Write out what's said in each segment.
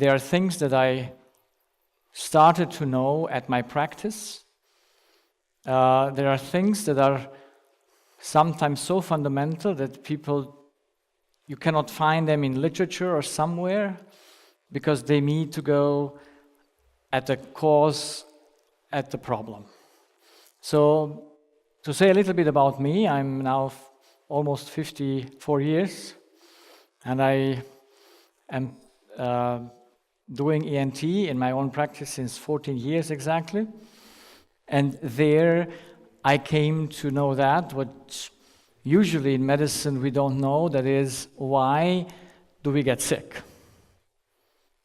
There are things that I started to know at my practice. There are things that are sometimes so fundamental that you cannot find them in literature or somewhere because they need to go at the cause, at the problem. So, to say a little bit about me, I'm now almost 54 years, and I am doing ENT in my own practice since 14 years exactly. And there I came to know that, what usually in medicine we don't know, that is, why do we get sick?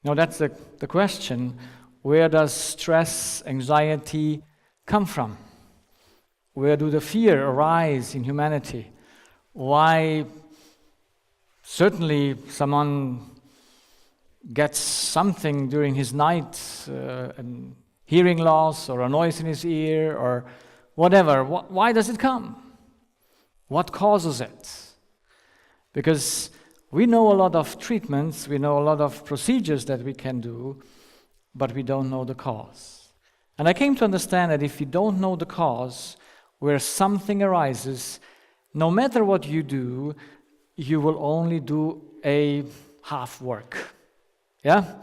Now that's the question. Where does stress, anxiety come from? Where do the fear arise in humanity? Why certainly someone gets something during his night, hearing loss or a noise in his ear or whatever. Why does it come? What causes it? Because we know a lot of treatments, we know a lot of procedures that we can do, but we don't know the cause. And I came to understand that if you don't know the cause, where something arises, no matter what you do, you will only do a half work. Yeah?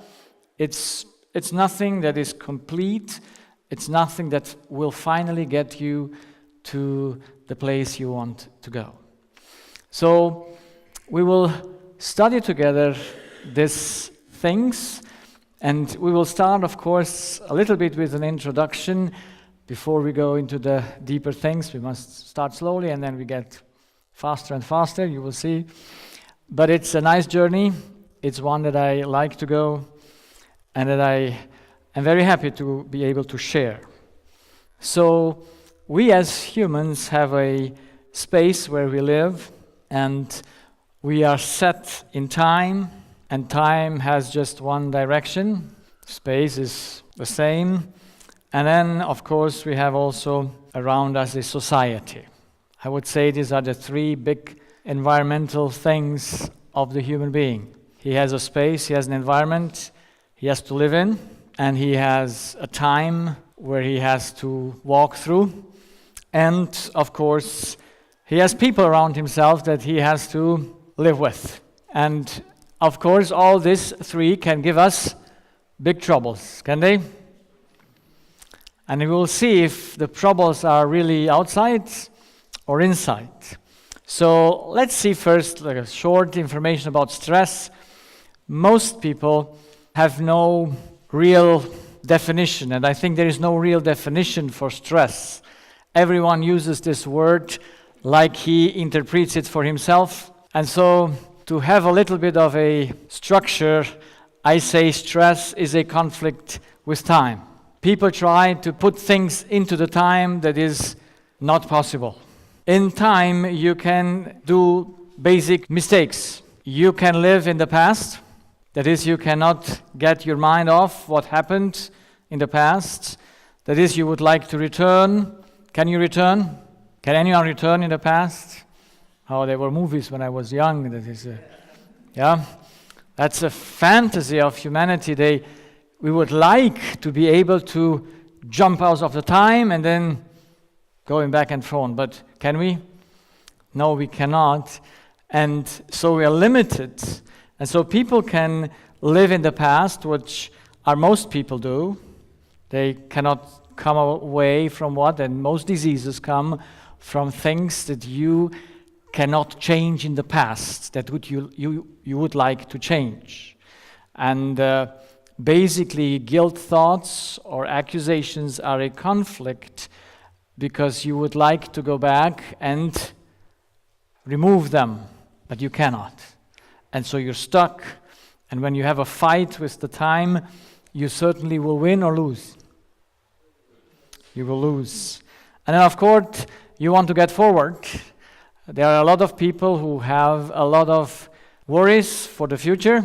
It's nothing that is complete. It's nothing that will finally get you to the place you want to go. So we will study together these things, and we will start, of course, a little bit with an introduction. Before we go into the deeper things, we must start slowly, and then we get faster and faster, you will see. But it's a nice journey. It's one that I like to go, and that I am very happy to be able to share. So we as humans have a space where we live, and we are set in time, and time has just one direction. Space is the same. And then, of course, we have also around us a society. I would say these are the three big environmental things of the human being. He has a space, he has an environment he has to live in, and he has a time where he has to walk through. And, of course, he has people around himself that he has to live with. And, of course, all these three can give us big troubles, can they? And we will see if the troubles are really outside or inside. So let's see first like a short information about stress. Most people have no real definition, and I think there is no real definition for stress. Everyone uses this word like he interprets it for himself. And so to have a little bit of a structure, I say stress is a conflict with time. People try to put things into the time that is not possible. In time, you can do basic mistakes. You can live in the past. That is, you cannot get your mind off what happened in the past. That is, you would like to return. Can you return? Can anyone return in the past? Oh, there were movies when I was young. That is, that's a fantasy of humanity. We would like to be able to jump out of the time and then going back and forth. But can we? No, we cannot. And so we are limited. And so people can live in the past, which most people do. They cannot come away from what? And most diseases come from things that you cannot change in the past, that you would like to change. And basically, guilt thoughts or accusations are a conflict because you would like to go back and remove them, but you cannot. And so you're stuck. And when you have a fight with the time, you certainly will win or lose. You will lose. And then, of course, you want to get forward. There are a lot of people who have a lot of worries for the future.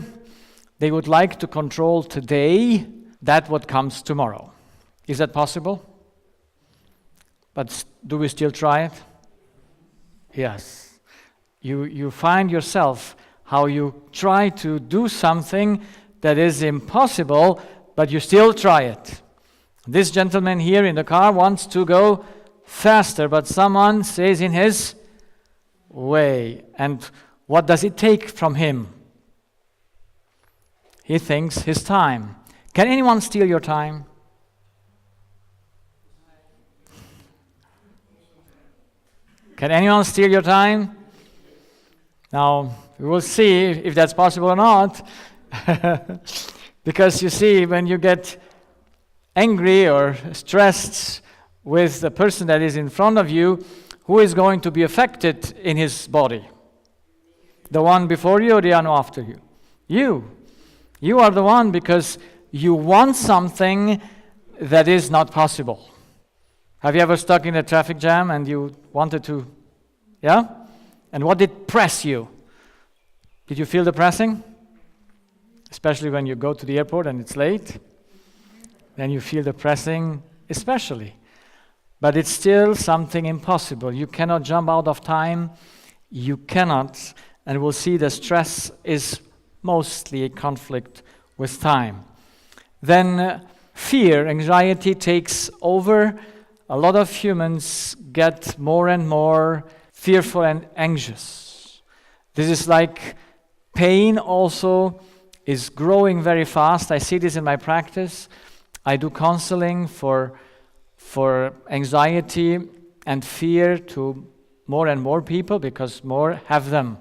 They would like to control today that what comes tomorrow. Is that possible? But do we still try it? Yes. You find yourself how you try to do something that is impossible, but you still try it. This gentleman here in the car wants to go faster, but someone stays in his way. And what does it take from him? He thinks his time. Can anyone steal your time? Can anyone steal your time? Now, we will see if that's possible or not. Because you see, when you get angry or stressed with the person that is in front of you, who is going to be affected in his body? The one before you or the one after you? You. You are the one, because you want something that is not possible. Have you ever stuck in a traffic jam and you wanted to, yeah? And what did press you? Did you feel the pressing? Especially when you go to the airport and it's late. Then you feel the pressing, especially. But it's still something impossible. You cannot jump out of time. You cannot. And we'll see the stress is mostly a conflict with time. Then fear, anxiety takes over. A lot of humans get more and more fearful and anxious. This is like pain also is growing very fast. I see this in my practice. I do counseling for anxiety and fear to more and more people, because more have them.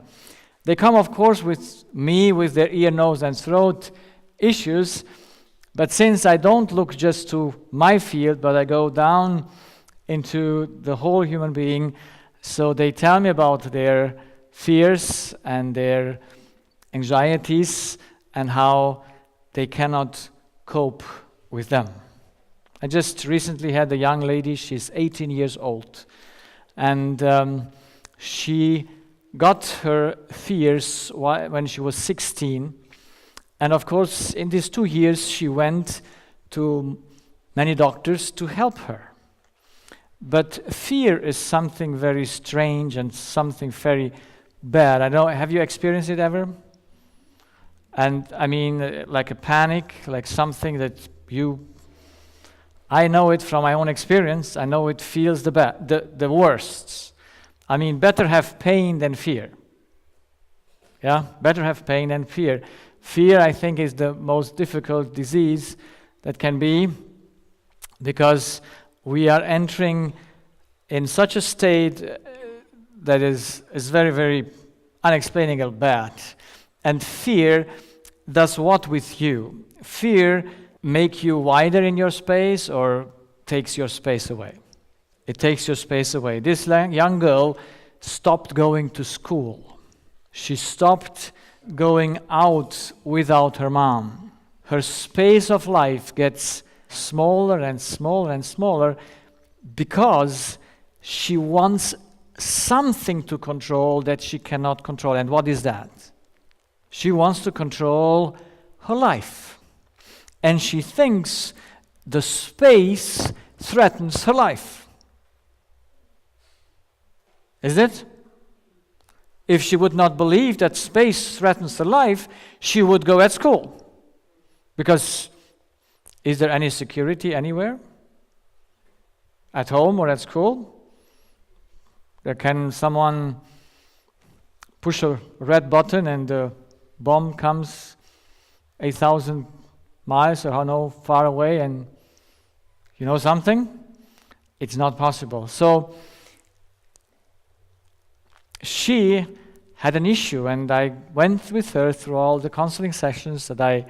They come, of course, with me with their ear, nose, and throat issues, but since I don't look just to my field, but I go down into the whole human being, so they tell me about their fears and their anxieties and how they cannot cope with them. I just recently had a young lady, she's 18 years old, and she got her fears when she was 16. And of course, in these 2 years, she went to many doctors to help her. But fear is something very strange and something very bad. I know, have you experienced it ever? And I mean, like a panic, like something that I know it from my own experience. I know it feels the worst. I mean, better have pain than fear. Yeah, better have pain than fear. Fear, I think, is the most difficult disease that can be, because we are entering in such a state that is very, very unexplainable bad. And fear does what with you? Fear makes you wider in your space or takes your space away? It takes your space away. This young girl stopped going to school. She stopped going out without her mom. Her space of life gets smaller and smaller and smaller because she wants something to control that she cannot control. And what is that? She wants to control her life. And she thinks the space threatens her life. Is it? If she would not believe that space threatens her life, she would go at school. Because is there any security anywhere? At home or at school? Can someone push a red button and the bomb comes 8,000 miles or how far away and you know something? It's not possible. So she had an issue, and I went with her through all the counseling sessions that I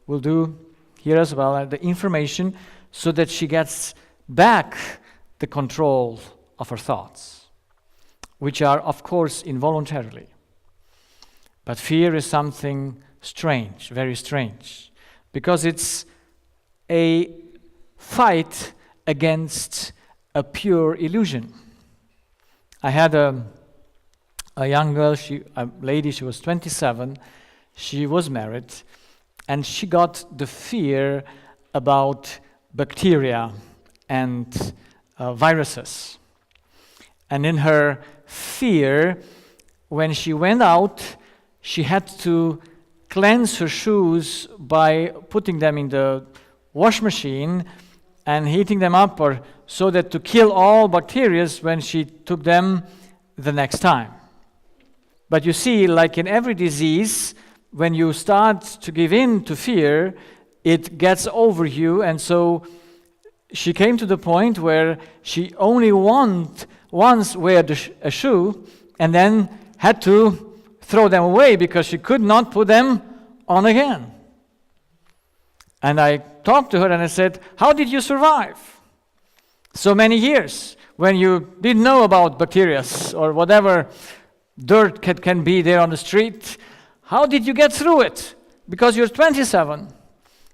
will do here as well, and the information, so that she gets back the control of her thoughts, which are, of course, involuntarily. But fear is something strange, very strange, because it's a fight against a pure illusion. I had a young girl, a lady, she was 27, she was married, and she got the fear about bacteria and viruses. And in her fear, when she went out, she had to cleanse her shoes by putting them in the wash machine and heating them up, or so that to kill all bacteria when she took them the next time. But you see, like in every disease, when you start to give in to fear, it gets over you. And so she came to the point where she only once wear a shoe and then had to throw them away because she could not put them on again. And I talked to her and I said, how did you survive so many years when you didn't know about bacteria or whatever dirt can be there on the street? How did you get through it? Because you're 27.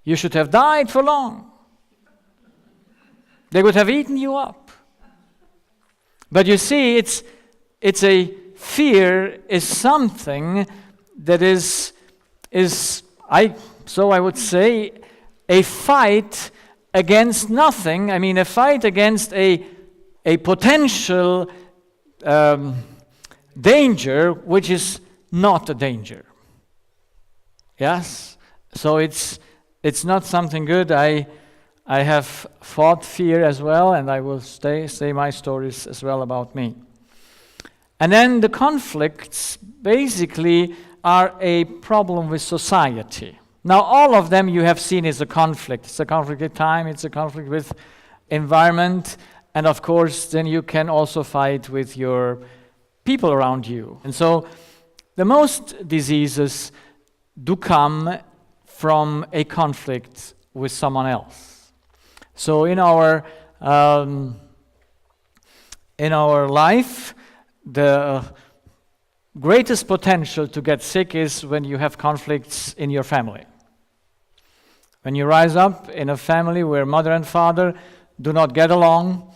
You should have died for long. They would have eaten you up. But you see, it's a fear is something that is I would say a fight against nothing. I mean, a fight against a potential danger, which is not a danger. Yes? So it's not something good. I have fought fear as well, and I will say my stories as well about me. And then the conflicts basically are a problem with society. Now, all of them you have seen is a conflict. It's a conflict with time, it's a conflict with environment, and of course, then you can also fight with your people around you. And so, the most diseases do come from a conflict with someone else. So, in our life, the greatest potential to get sick is when you have conflicts in your family. When you rise up in a family where mother and father do not get along,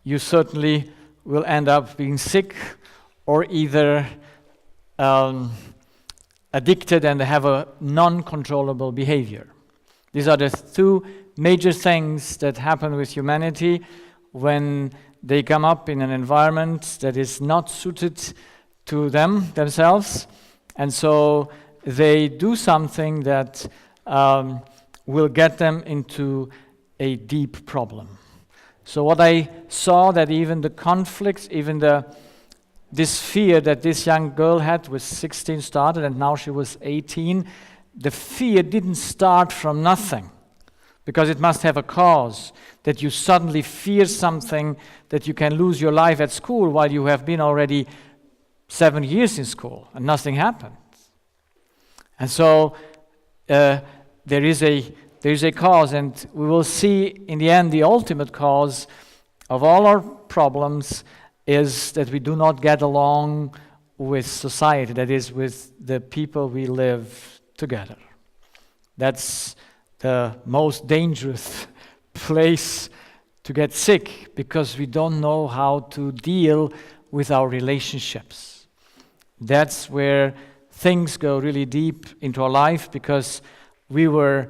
you certainly will end up being sick or either addicted and have a non-controllable behavior. These are the two major things that happen with humanity when they come up in an environment that is not suited to themselves, and so they do something that will get them into a deep problem. So what I saw, that even the conflicts, even this fear that this young girl had was 16 started, and now she was 18, the fear didn't start from nothing, because it must have a cause, that you suddenly fear something, that you can lose your life at school while you have been already 7 years in school and nothing happened. And so there is a cause, and we will see in the end the ultimate cause of all our problems is that we do not get along with society, that is, with the people we live together. That's the most dangerous place to get sick, because we don't know how to deal with our relationships. That's where things go really deep into our life, because we were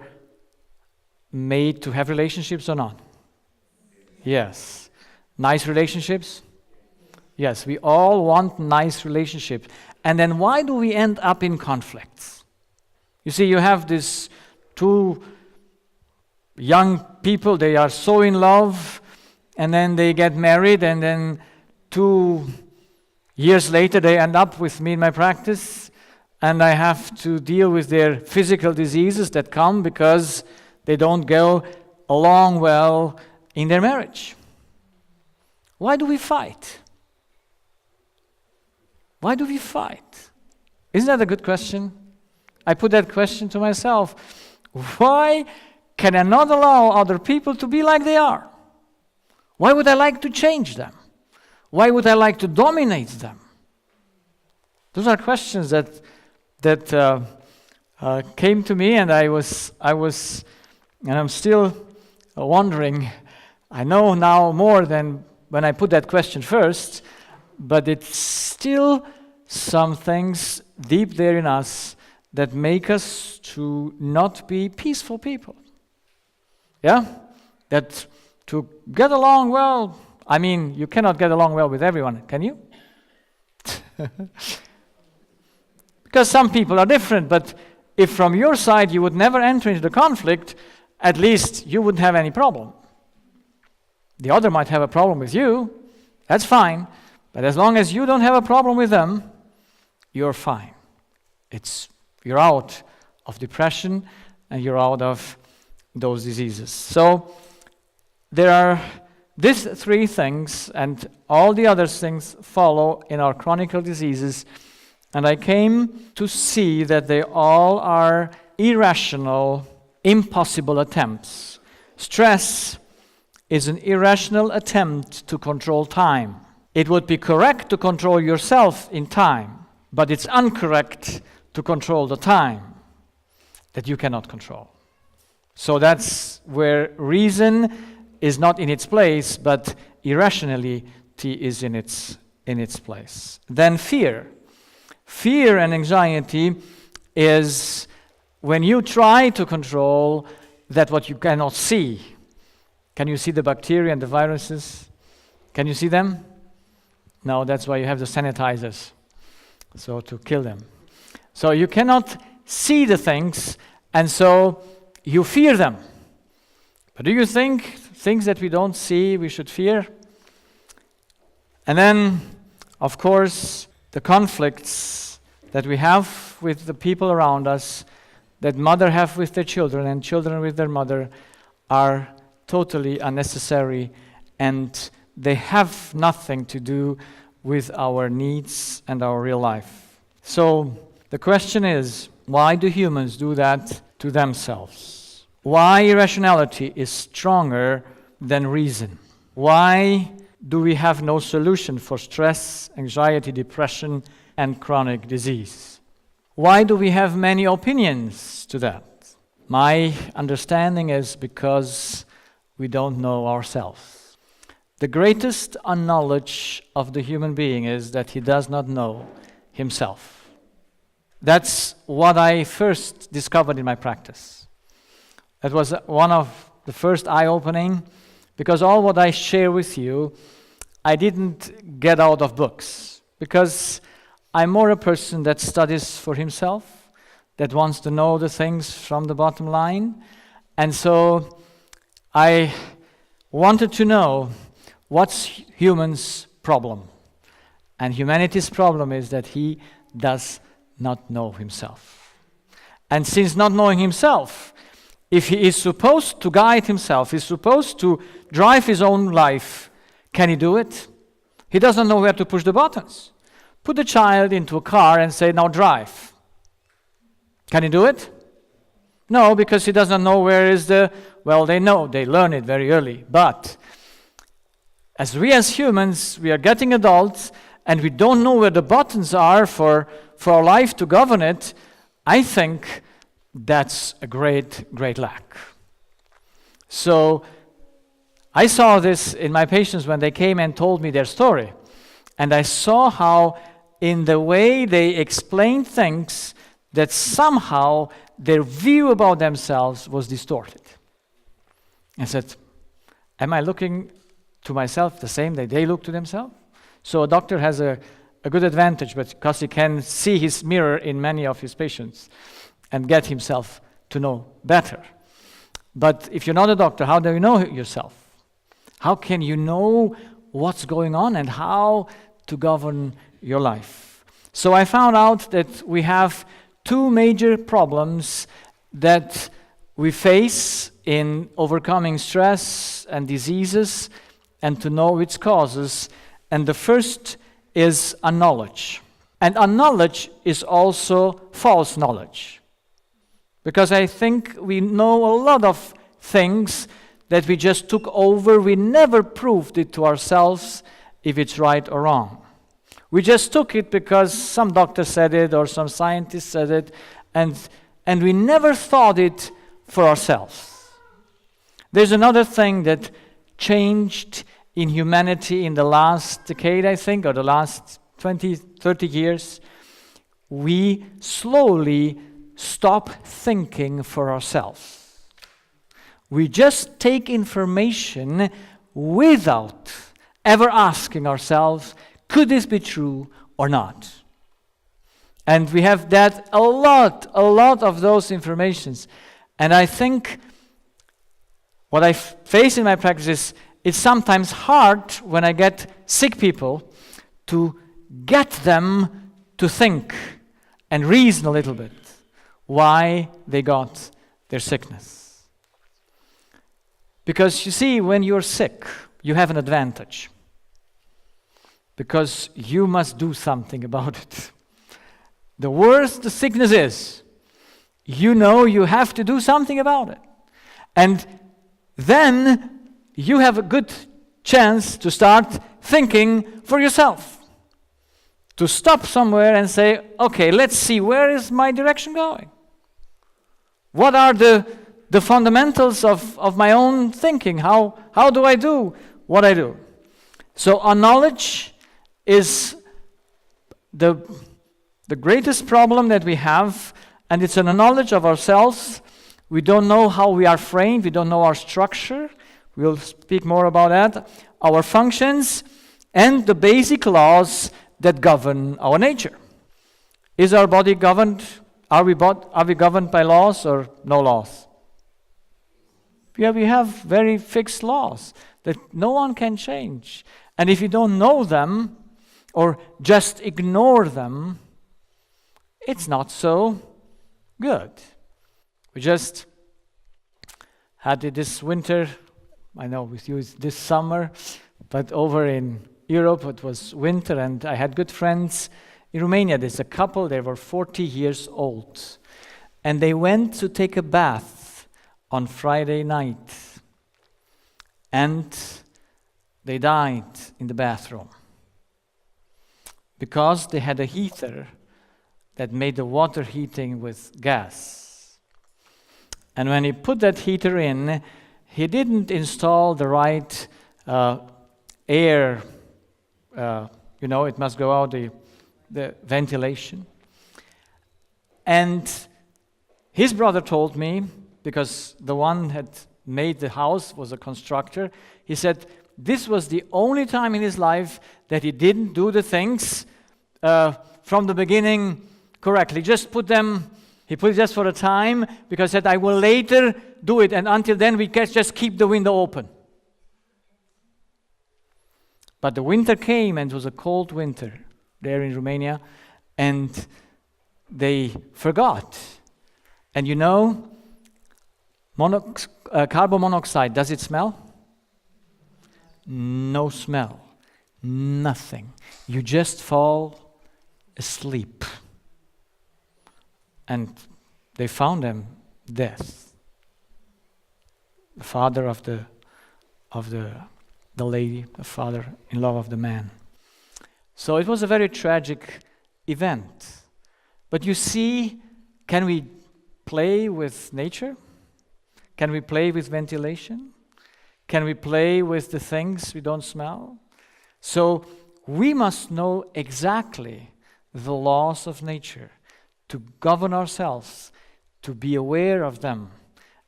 made to have relationships or not? Yes. Nice relationships? Yes, we all want nice relationships. And then why do we end up in conflicts? You see, you have these two young people, they are so in love, and then they get married, and then 2 years later they end up with me in my practice, and I have to deal with their physical diseases that come because they don't go along well in their marriage. Why do we fight? Why do we fight? Isn't that a good question? I put that question to myself. Why can I not allow other people to be like they are? Why would I like to change them? Why would I like to dominate them? Those are questions that came to me, and I was, and I'm still wondering. I know now more than when I put that question first, but it's still some things deep there in us that make us to not be peaceful people. Yeah? That to get along well, I mean, you cannot get along well with everyone, can you? Because some people are different, but if from your side you would never enter into the conflict, at least you wouldn't have any problem. The other might have a problem with you, that's fine, but as long as you don't have a problem with them, you're fine. You're out of depression and you're out of those diseases. So there are these three things, and all the other things follow in our chronic diseases. And I came to see that they all are irrational, impossible attempts. Stress is an irrational attempt to control time. It would be correct to control yourself in time, but it's incorrect to control the time that you cannot control. So that's where reason is not in its place, but irrationality is in its place. Then fear. Fear and anxiety is when you try to control that what you cannot see. Can you see the bacteria and the viruses? Can you see them? No, that's why you have the sanitizers, so to kill them. So you cannot see the things, and so you fear them. But do you think things that we don't see we should fear? And then, of course, the conflicts that we have with the people around us, that mother have with their children and children with their mother, are totally unnecessary, and they have nothing to do with our needs and our real life. So the question is, why do humans do that to themselves? Why irrationality is stronger than reason? Why do we have no solution for stress, anxiety, depression, and chronic disease? Why do we have many opinions to that? My understanding is because we don't know ourselves. The greatest unknowledge of the human being is that he does not know himself. That's what I first discovered in my practice. That was one of the first eye-opening, because all what I share with you, I didn't get out of books, because I'm more a person that studies for himself, that wants to know the things from the bottom line. And so I wanted to know what's humans' problem. And humanity's problem is that he does not know himself. And since not knowing himself, if he is supposed to guide himself, he's supposed to drive his own life, can he do it? He doesn't know where to push the buttons. Put the child into a car and say, now drive. Can he do it? No, because he doesn't know where is they know, they learn it very early. But as humans, we are getting adults, and we don't know where the buttons are for our life to govern it. I think that's a great, great lack. So I saw this in my patients when they came and told me their story. And I saw how in the way they explained things, that somehow their view about themselves was distorted. I said, am I looking to myself the same that they look to themselves? So a doctor has a good advantage, because he can see his mirror in many of his patients and get himself to know better. But if you're not a doctor, how do you know yourself? How can you know what's going on and how to govern your life? So I found out that we have two major problems that we face in overcoming stress and diseases and to know its causes. And the first is unknowledge. And unknowledge is also false knowledge. Because I think we know a lot of things that we just took over. We never proved it to ourselves if it's right or wrong. We just took it because some doctor said it or some scientist said it, and we never thought it for ourselves. There's another thing that changed in humanity in the last decade, I think, or the last 20, 30 years. We slowly stop thinking for ourselves. We just take information without ever asking ourselves, could this be true or not? And we have that a lot of those informations. And I think what I face in my practice is it's sometimes hard when I get sick people to get them to think and reason a little bit why they got their sickness. Because you see, when you're sick, you have an advantage. Because you must do something about it. The worse the sickness is, you know you have to do something about it. And then you have a good chance to start thinking for yourself. To stop somewhere and say, okay, let's see, where is my direction going? What are the fundamentals of my own thinking? How do I do what I do? So our knowledge is the greatest problem that we have, and it's a knowledge of ourselves. We don't know how we are framed. We don't know our structure. We'll speak more about that. Our functions and the basic laws that govern our nature. Is our body governed? Are we governed by laws or no laws? Yeah, we have very fixed laws that no one can change. And if you don't know them or just ignore them, it's not so good. We just had it this winter. I know with you it's this summer, but over in Europe it was winter, and I had good friends in Romania. There's a couple, they were 40 years old, and they went to take a bath on Friday night, and they died in the bathroom because they had a heater that made the water heating with gas. And when he put that heater in, he didn't install the right air, it must go out the ventilation. And his brother told me, because the one had made the house was a constructor, he said this was the only time in his life that he didn't do the things from the beginning correctly. He put it just for a time, because he said, I will later do it, and until then we can just keep the window open. But the winter came, and it was a cold winter there in Romania, and they forgot. And carbon monoxide, does it smell? No smell, nothing. You just fall asleep. And they found him dead. The father of the lady, the father-in-law of the man. So it was a very tragic event. But you see, can we play with nature? Can we play with ventilation? Can we play with the things we don't smell? So we must know exactly the laws of nature, to govern ourselves, to be aware of them,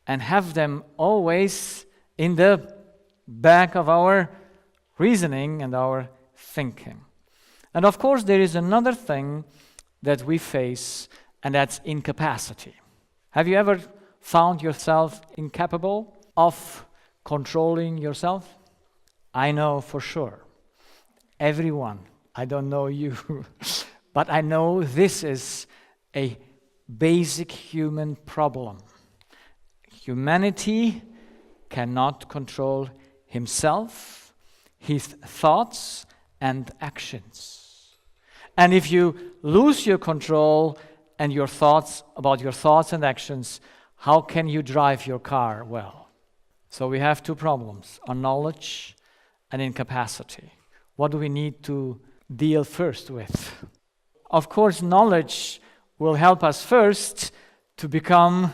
and have them always in the back of our reasoning and our thinking. And of course, there is another thing that we face, and that's incapacity. Have you ever found yourself incapable of controlling yourself? I know for sure. Everyone. I don't know you. But I know this is a basic human problem. Humanity cannot control himself, his thoughts and actions. And if you lose your control and your thoughts about your thoughts and actions, how can you drive your car well? So we have two problems, our knowledge and incapacity. What do we need to deal first with? Of course, knowledge will help us first to become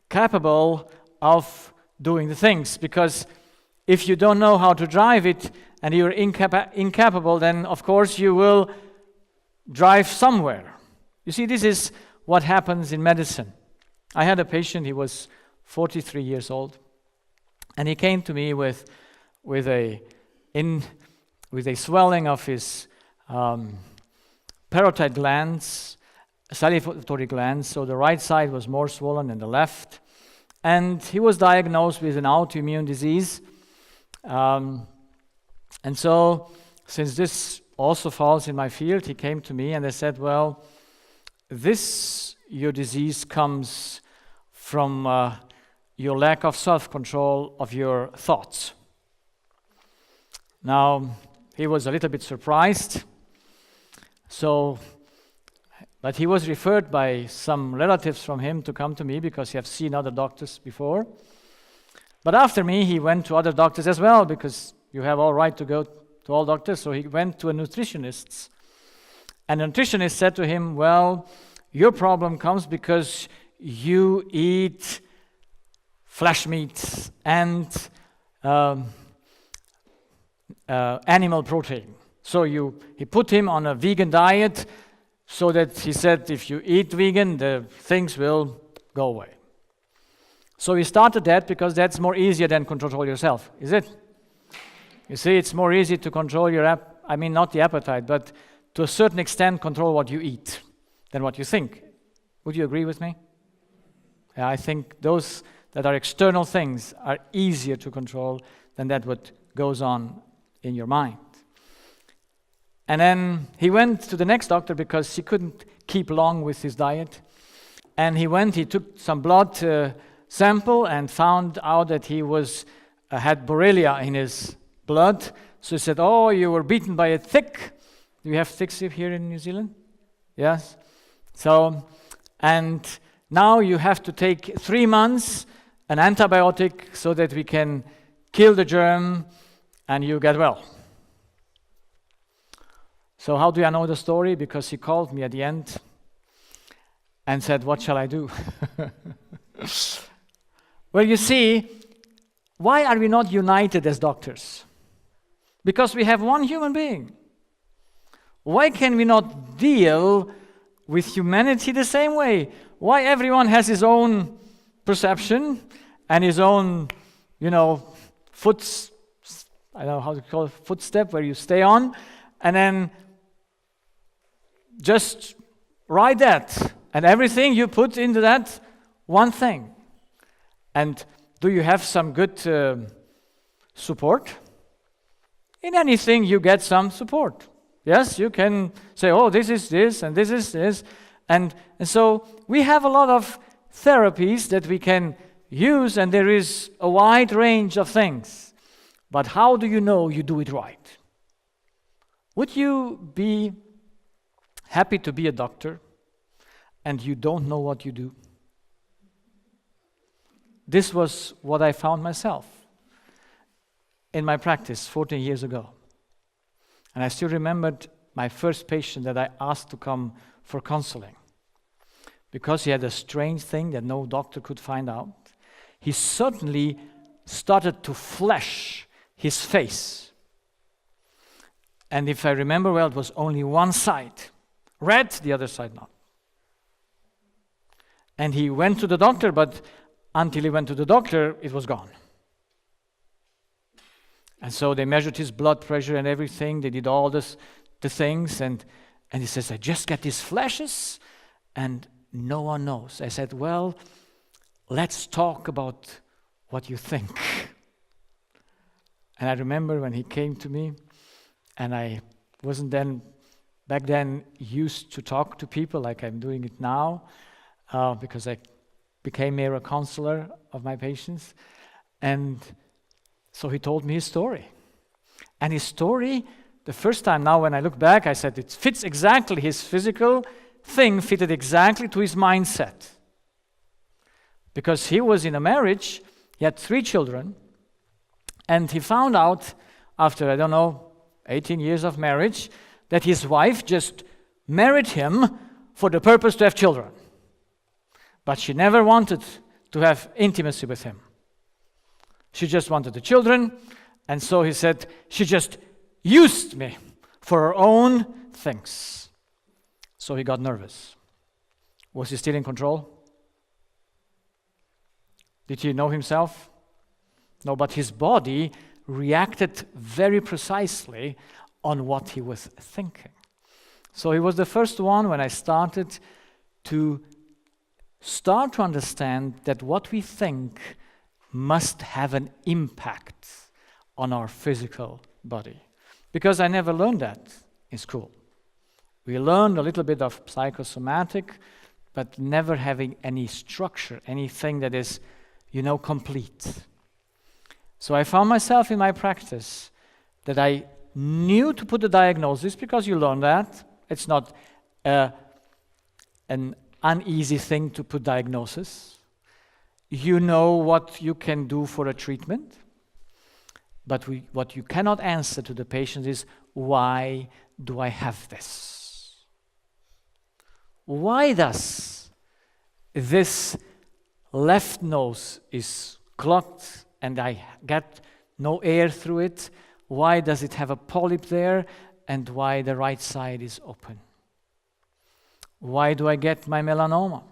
capable of doing the things, because if you don't know how to drive it and you're incapable, then of course you will drive somewhere. You see, this is what happens in medicine. I had a patient, he was 43 years old, and he came to me with a swelling of his parotid glands, salivatory glands, so the right side was more swollen than the left. And he was diagnosed with an autoimmune disease. And so, since this also falls in my field, he came to me and they said, well, your disease comes from your lack of self-control of your thoughts. Now, he was a little bit surprised. But he was referred by some relatives from him to come to me because he had seen other doctors before. But after me, he went to other doctors as well, because you have all right to go to all doctors. So he went to a nutritionist. And the nutritionist said to him, well, your problem comes because you eat flesh meat and animal protein. So he put him on a vegan diet, so that he said, if you eat vegan, the things will go away. So we started that because that's more easier than control yourself, is it? You see, it's more easy to control not the appetite, but to a certain extent control what you eat than what you think. Would you agree with me? Yeah, I think those that are external things are easier to control than that what goes on in your mind. And then he went to the next doctor because he couldn't keep long with his diet. And he took some blood sample and found out that he had Borrelia in his blood. So he said, oh, you were beaten by a tick. Do you have ticks here in New Zealand? Yes. So, and now you have to take 3 months an antibiotic so that we can kill the germ and you get well. So how do I know the story? Because he called me at the end and said, what shall I do? Well, you see, why are we not united as doctors? Because we have one human being. Why can we not deal with humanity the same way? Why everyone has his own perception and his own, footstep where you stay on, and then just write that, and everything you put into that one thing. And do you have some good support? In anything you get some support. Yes, you can say, oh, this is this, and this is this. And so we have a lot of therapies that we can use, and there is a wide range of things. But how do you know you do it right? Would you be happy to be a doctor and you don't know what you do? This was what I found myself in my practice 14 years ago. And I still remembered my first patient that I asked to come for counseling because he had a strange thing that no doctor could find out. He suddenly started to flesh his face. And if I remember well, it was only one side red, the other side not. And he went to the doctor, but until he went to the doctor, it was gone. And so they measured his blood pressure and everything. They did all the things. And he says, I just get these flashes and no one knows. I said, well, let's talk about what you think. And I remember when he came to me, and I wasn't back then used to talk to people like I'm doing it now, because I became more a counselor of my patients. And so he told me his story. And his story, the first time now when I look back, I said it fits exactly, his physical thing fitted exactly to his mindset. Because he was in a marriage, he had 3 children, and he found out after, 18 years of marriage, that his wife just married him for the purpose to have children. But she never wanted to have intimacy with him. She just wanted the children, and so he said, she just used me for her own things. So he got nervous. Was he still in control? Did he know himself? No, but his body reacted very precisely on what he was thinking. So he was the first one when I started to start to understand that what we think must have an impact on our physical body. Because I never learned that in school. We learned a little bit of psychosomatic, but never having any structure, anything that is, complete. So I found myself in my practice that I knew to put a diagnosis, because you learn that. It's not an uneasy thing to put diagnosis. You know what you can do for a treatment, but what you cannot answer to the patient is, why do I have this? Why does this left nose is clogged and I get no air through it? Why does it have a polyp there, and why the right side is open? Why do I get my melanoma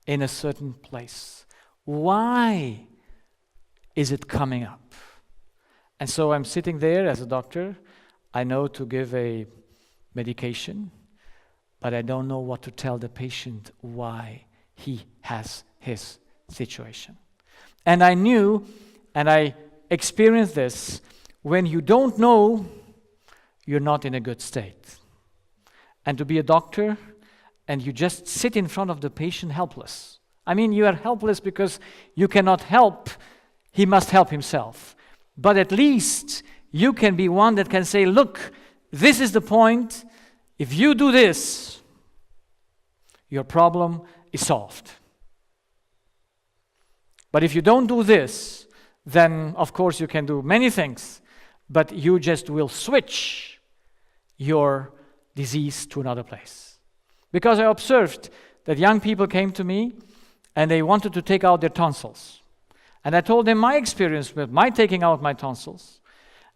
in a certain place? Why is it coming up? And so I'm sitting there as a doctor. I know to give a medication, but I don't know what to tell the patient why he has his situation. And I knew, and I experienced this, when you don't know, you're not in a good state. And to be a doctor, and you just sit in front of the patient helpless. I mean, you are helpless because you cannot help. He must help himself. But at least you can be one that can say, look, this is the point. If you do this, your problem is solved. But if you don't do this, then of course you can do many things, but you just will switch your disease to another place. Because I observed that young people came to me and they wanted to take out their tonsils. And I told them my experience with my taking out my tonsils.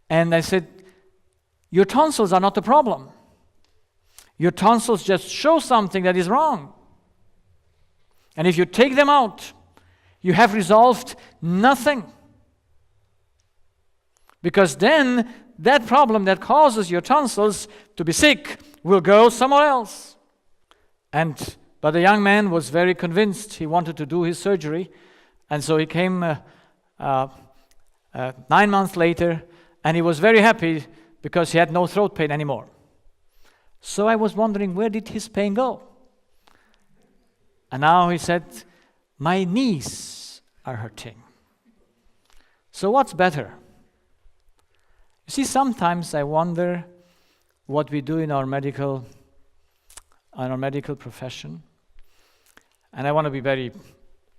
And I said, your tonsils are not the problem. Your tonsils just show something that is wrong. And if you take them out, you have resolved nothing. Because then that problem that causes your tonsils to be sick will go somewhere else. But the young man was very convinced. He wanted to do his surgery. And so he came 9 months later, and he was very happy because he had no throat pain anymore. So I was wondering, where did his pain go? And now he said, my knees are hurting. So what's better? You see, sometimes I wonder what we do in our medical profession. And I want to be very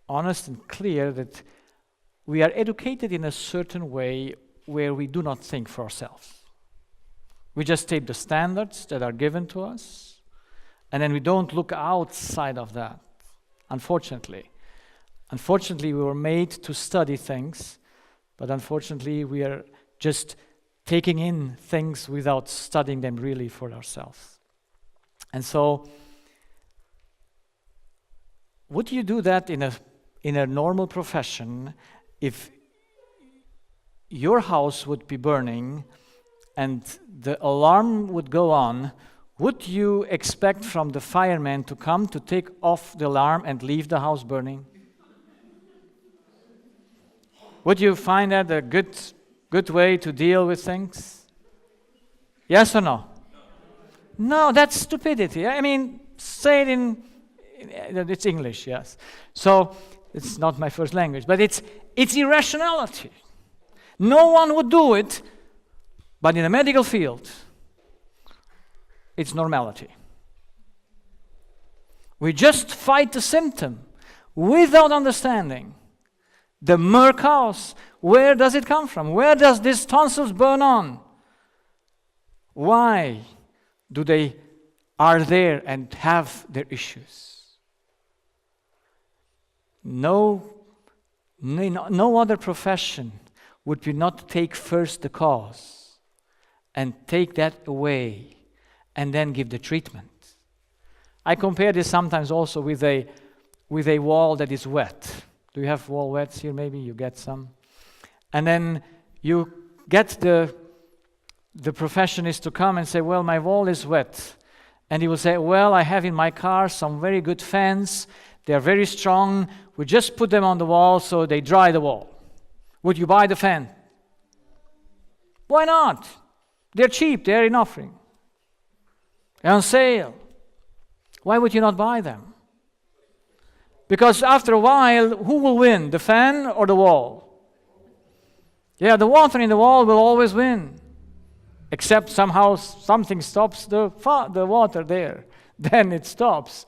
honest and clear that we are educated in a certain way where we do not think for ourselves. We just take the standards that are given to us, and then we don't look outside of that, unfortunately. Unfortunately, we were made to study things, but unfortunately, we are just taking in things without studying them really for ourselves. And so, would you do that in a normal profession if your house would be burning and the alarm would go on? Would you expect from the fireman to come to take off the alarm and leave the house burning? Would you find that a good way to deal with things? Yes or no? No, that's stupidity. I mean, say it it's English, yes. So it's not my first language, but it's irrationality. No one would do it, but in the medical field, it's normality. We just fight the symptom without understanding the mere cause. Where does it come from? Where does these tonsils burn on? Why do they are there and have their issues? No other profession would you not take first the cause and take that away and then give the treatment. I compare this sometimes also with a wall that is wet. Do you have wall wets here? Maybe you get some. And then you get the professionist to come and say, well, my wall is wet, And he will say, well, I have in my car some very good fans. They are very strong. We just put them on the wall so they dry the wall. Would you buy the fan? Why not? They're cheap. They're in offering. They're on sale. Why would you not buy them? Because after a while, who will win, the fan or the wall? Yeah, the water in the wall will always win. Except somehow something stops the water there. Then it stops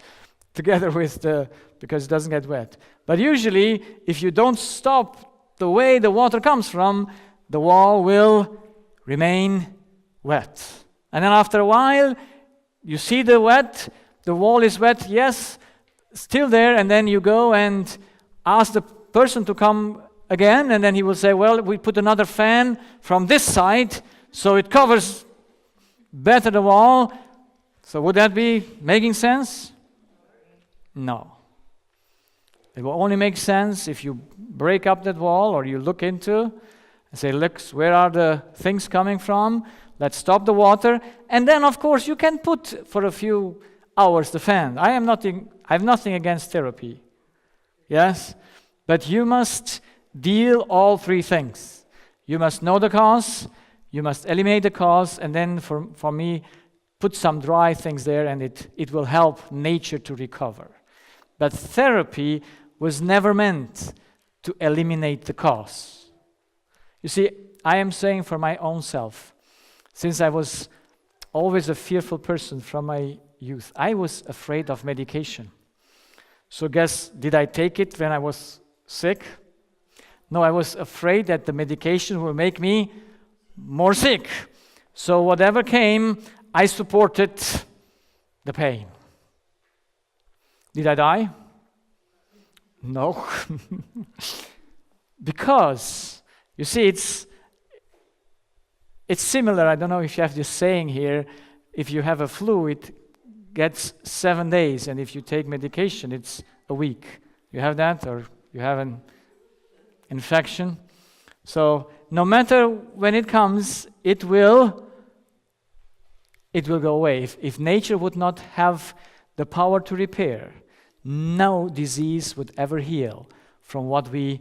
together with because it doesn't get wet. But usually, if you don't stop the way the water comes from, the wall will remain wet. And then after a while, you see the wall is wet, yes, still there, and then you go and ask the person to come again, and then he will say, well, we put another fan from this side, so it covers better the wall. So would that be making sense? No. It will only make sense if you break up that wall or you look into and say, look, where are the things coming from? Let's stop the water. And then, of course, you can put for a few hours the fan. I have nothing against therapy. Yes? But you must deal all three things. You must know the cause, you must eliminate the cause, and then for me, put some dry things there, and it will help nature to recover. But therapy was never meant to eliminate the cause. You see, I am saying for my own self, since I was always a fearful person from my youth, I was afraid of medication. So did I take it when I was sick? No, I was afraid that the medication will make me more sick. So whatever came, I supported the pain. Did I die? No. Because, you see, it's similar. I don't know if you have this saying here. If you have a flu, it gets 7 days, and if you take medication, it's a week. You have that, or you have an infection? So no matter when it comes, it will go away. If nature would not have the power to repair, no disease would ever heal from what we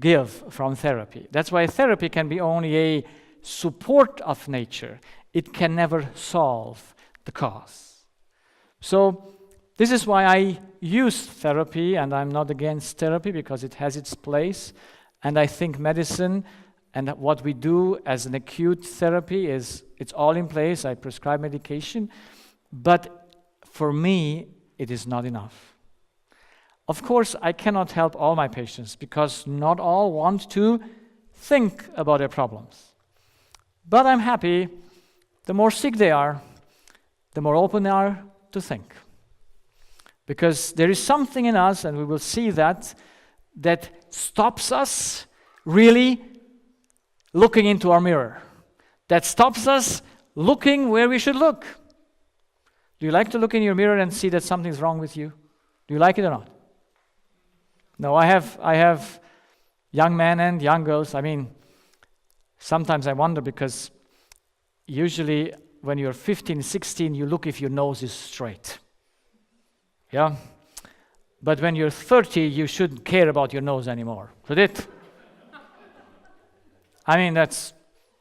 give from therapy. That's why therapy can be only a support of nature. It can never solve the cause. So this is why I use therapy, and I'm not against therapy because it has its place. And I think medicine and what we do as an acute therapy it's all in place. I prescribe medication, but for me, it is not enough. Of course, I cannot help all my patients because not all want to think about their problems. But I'm happy, the more sick they are, the more open they are to think. Because there is something in us, and we will see that stops us really looking into our mirror. That stops us looking where we should look. Do you like to look in your mirror and see that something's wrong with you? Do you like it or not? No, I have young men and young girls. I mean, sometimes I wonder because usually when you're 15, 16, you look if your nose is straight. Yeah? But when you're 30, you shouldn't care about your nose anymore. Should it? I mean, that's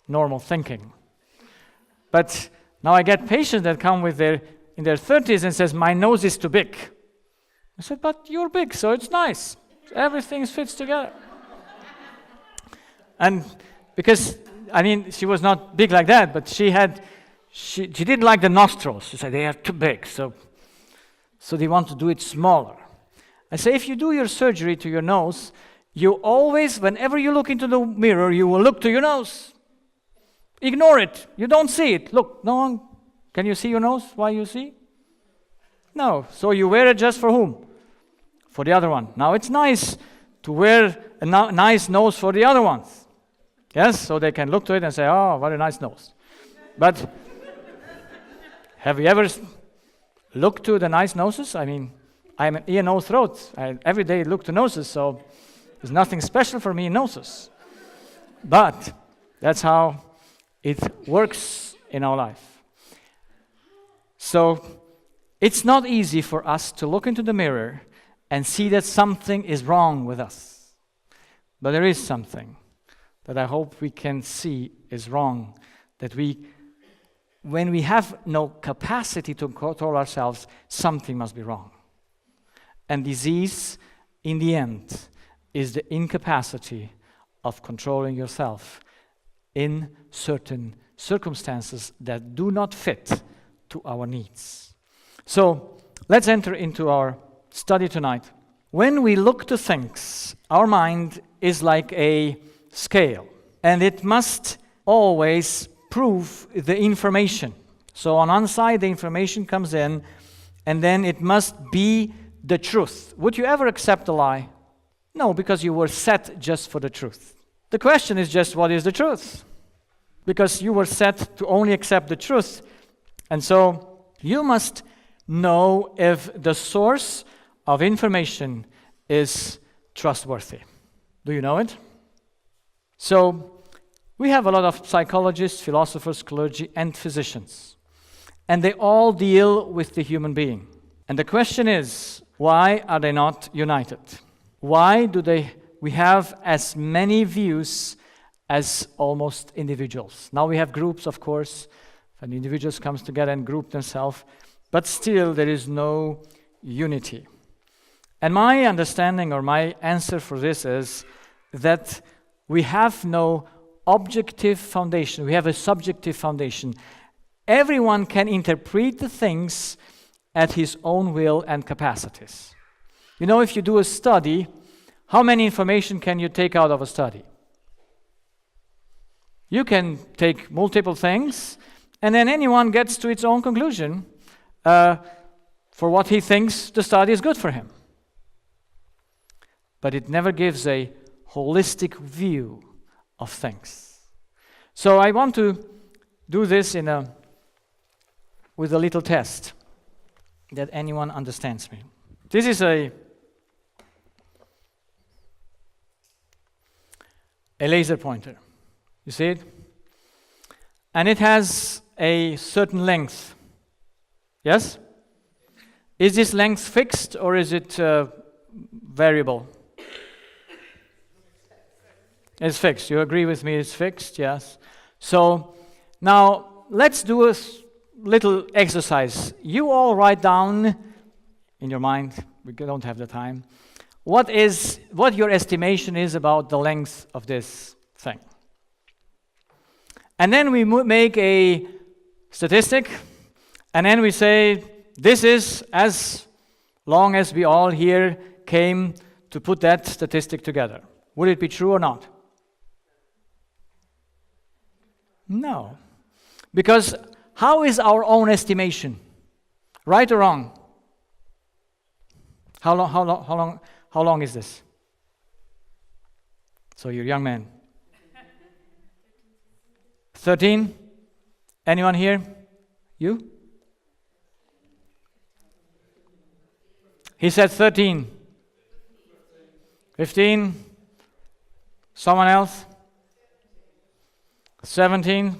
normal thinking. But now I get patients that come in their 30s and says, my nose is too big. I said, but you're big, so it's nice. Everything fits together. And because, I mean, she was not big like that, but she didn't like the nostrils. She said, they are too big, so they want to do it smaller. I say, if you do your surgery to your nose, you always, whenever you look into the mirror, you will look to your nose. Ignore it. You don't see it. Look, no one, can you see your nose while you see? No. So you wear it just for whom? For the other one. Now it's nice to wear a nice nose for the other ones. Yes, so they can look to it and say, oh, what a nice nose. But have you ever looked to the nice noses? I mean, I'm an ear, nose, throat. I every day look to noses, so there's nothing special for me in noses. But that's how it works in our life. So it's not easy for us to look into the mirror and see that something is wrong with us. But there is something that I hope we can see is wrong, that when we have no capacity to control ourselves, something must be wrong. And disease, in the end, is the incapacity of controlling yourself in certain circumstances that do not fit to our needs. So let's enter into our study tonight. When we look to things, our mind is like a scale, and it must always prove the information. So on one side, the information comes in, and then it must be the truth. Would you ever accept a lie? No, because you were set just for the truth. The question is just, what is the truth? Because you were set to only accept the truth. And so you must know if the source of information is trustworthy. Do you know it? So we have a lot of psychologists, philosophers, clergy, and physicians. And they all deal with the human being. And the question is, why are they not united? Why do we have as many views as almost individuals? Now we have groups, of course, and individuals come together and group themselves, but still there is no unity. And my understanding or my answer for this is that we have no objective foundation. We have a subjective foundation. Everyone can interpret the things at his own will and capacities. You know, if you do a study, how many information can you take out of a study? You can take multiple things, and then anyone gets to its own conclusion for what he thinks the study is good for him. But it never gives a holistic view of things. So I want to do this with a little test that anyone understands me. This is a laser pointer. You see it? And it has a certain length. Yes? Is this length fixed or is it variable? It's fixed. You agree with me it's fixed? Yes. So now let's do a little exercise. You all write down in your mind, we don't have the time, what your estimation is about the length of this thing. And then we make a statistic, and then we say, this is as long as we all here came to put that statistic together. Would it be true or not? No. Because how is our own estimation? Right or wrong? How long is this? So you're a young man. 13? Anyone here? You? He said 13. 15? Someone else? 17?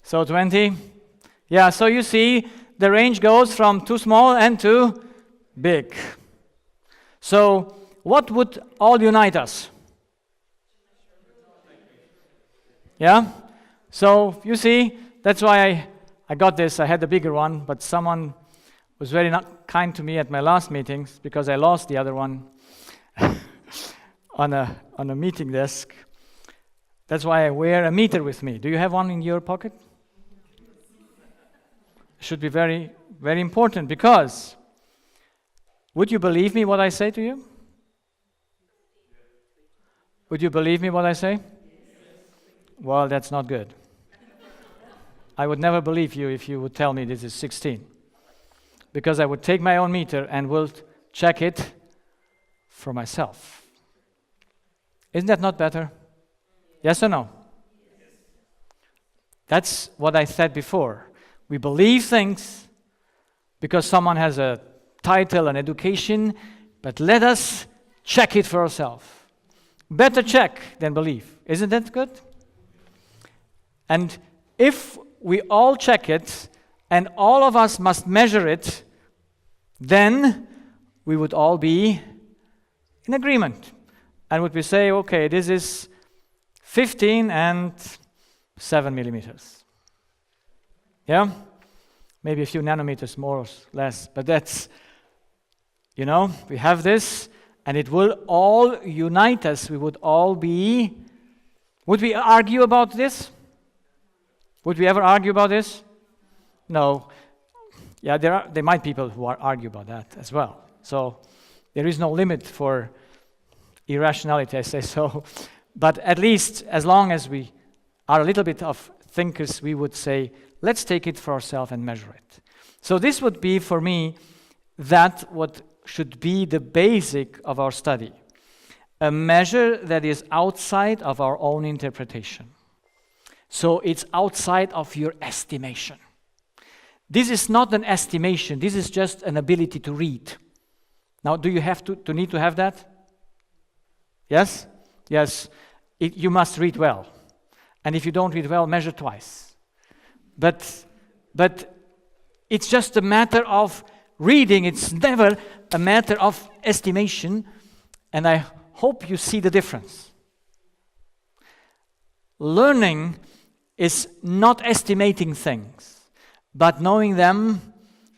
So 20? Yeah, so you see, the range goes from too small and too big. So what would all unite us? Yeah? So you see, that's why I got this. I had the bigger one, but someone was very not kind to me at my last meetings because I lost the other one on a meeting desk. That's why I wear a meter with me. Do you have one in your pocket? It should be very, very important because would you believe me what I say to you? Would you believe me what I say? Well, that's not good. I would never believe you if you would tell me this is 16. Because I would take my own meter and will check it for myself. Isn't that not better? Yes or no? Yes. That's what I said before. We believe things because someone has a title, an education, but let us check it for ourselves. Better check than believe. Isn't that good? And if we all check it and all of us must measure it, then we would all be in agreement. And would we say, okay, this is 15 and 7 millimeters. Yeah? Maybe a few nanometers more or less, but that's, we have this, and it will all unite us. We would all be. Would we argue about this? Would we ever argue about this? No. Yeah, there might be people who argue about that as well. So there is no limit for irrationality, I say so. But at least as long as we are a little bit of thinkers, we would say, let's take it for ourselves and measure it. So this would be, for me, that what should be the basic of our study. A measure that is outside of our own interpretation. So it's outside of your estimation. This is not an estimation. This is just an ability to read. Now, do you have to need to have that? Yes? Yes. You must read well. And if you don't read well, measure twice. But it's just a matter of reading. It's never a matter of estimation. And I hope you see the difference. Learning is not estimating things, but knowing them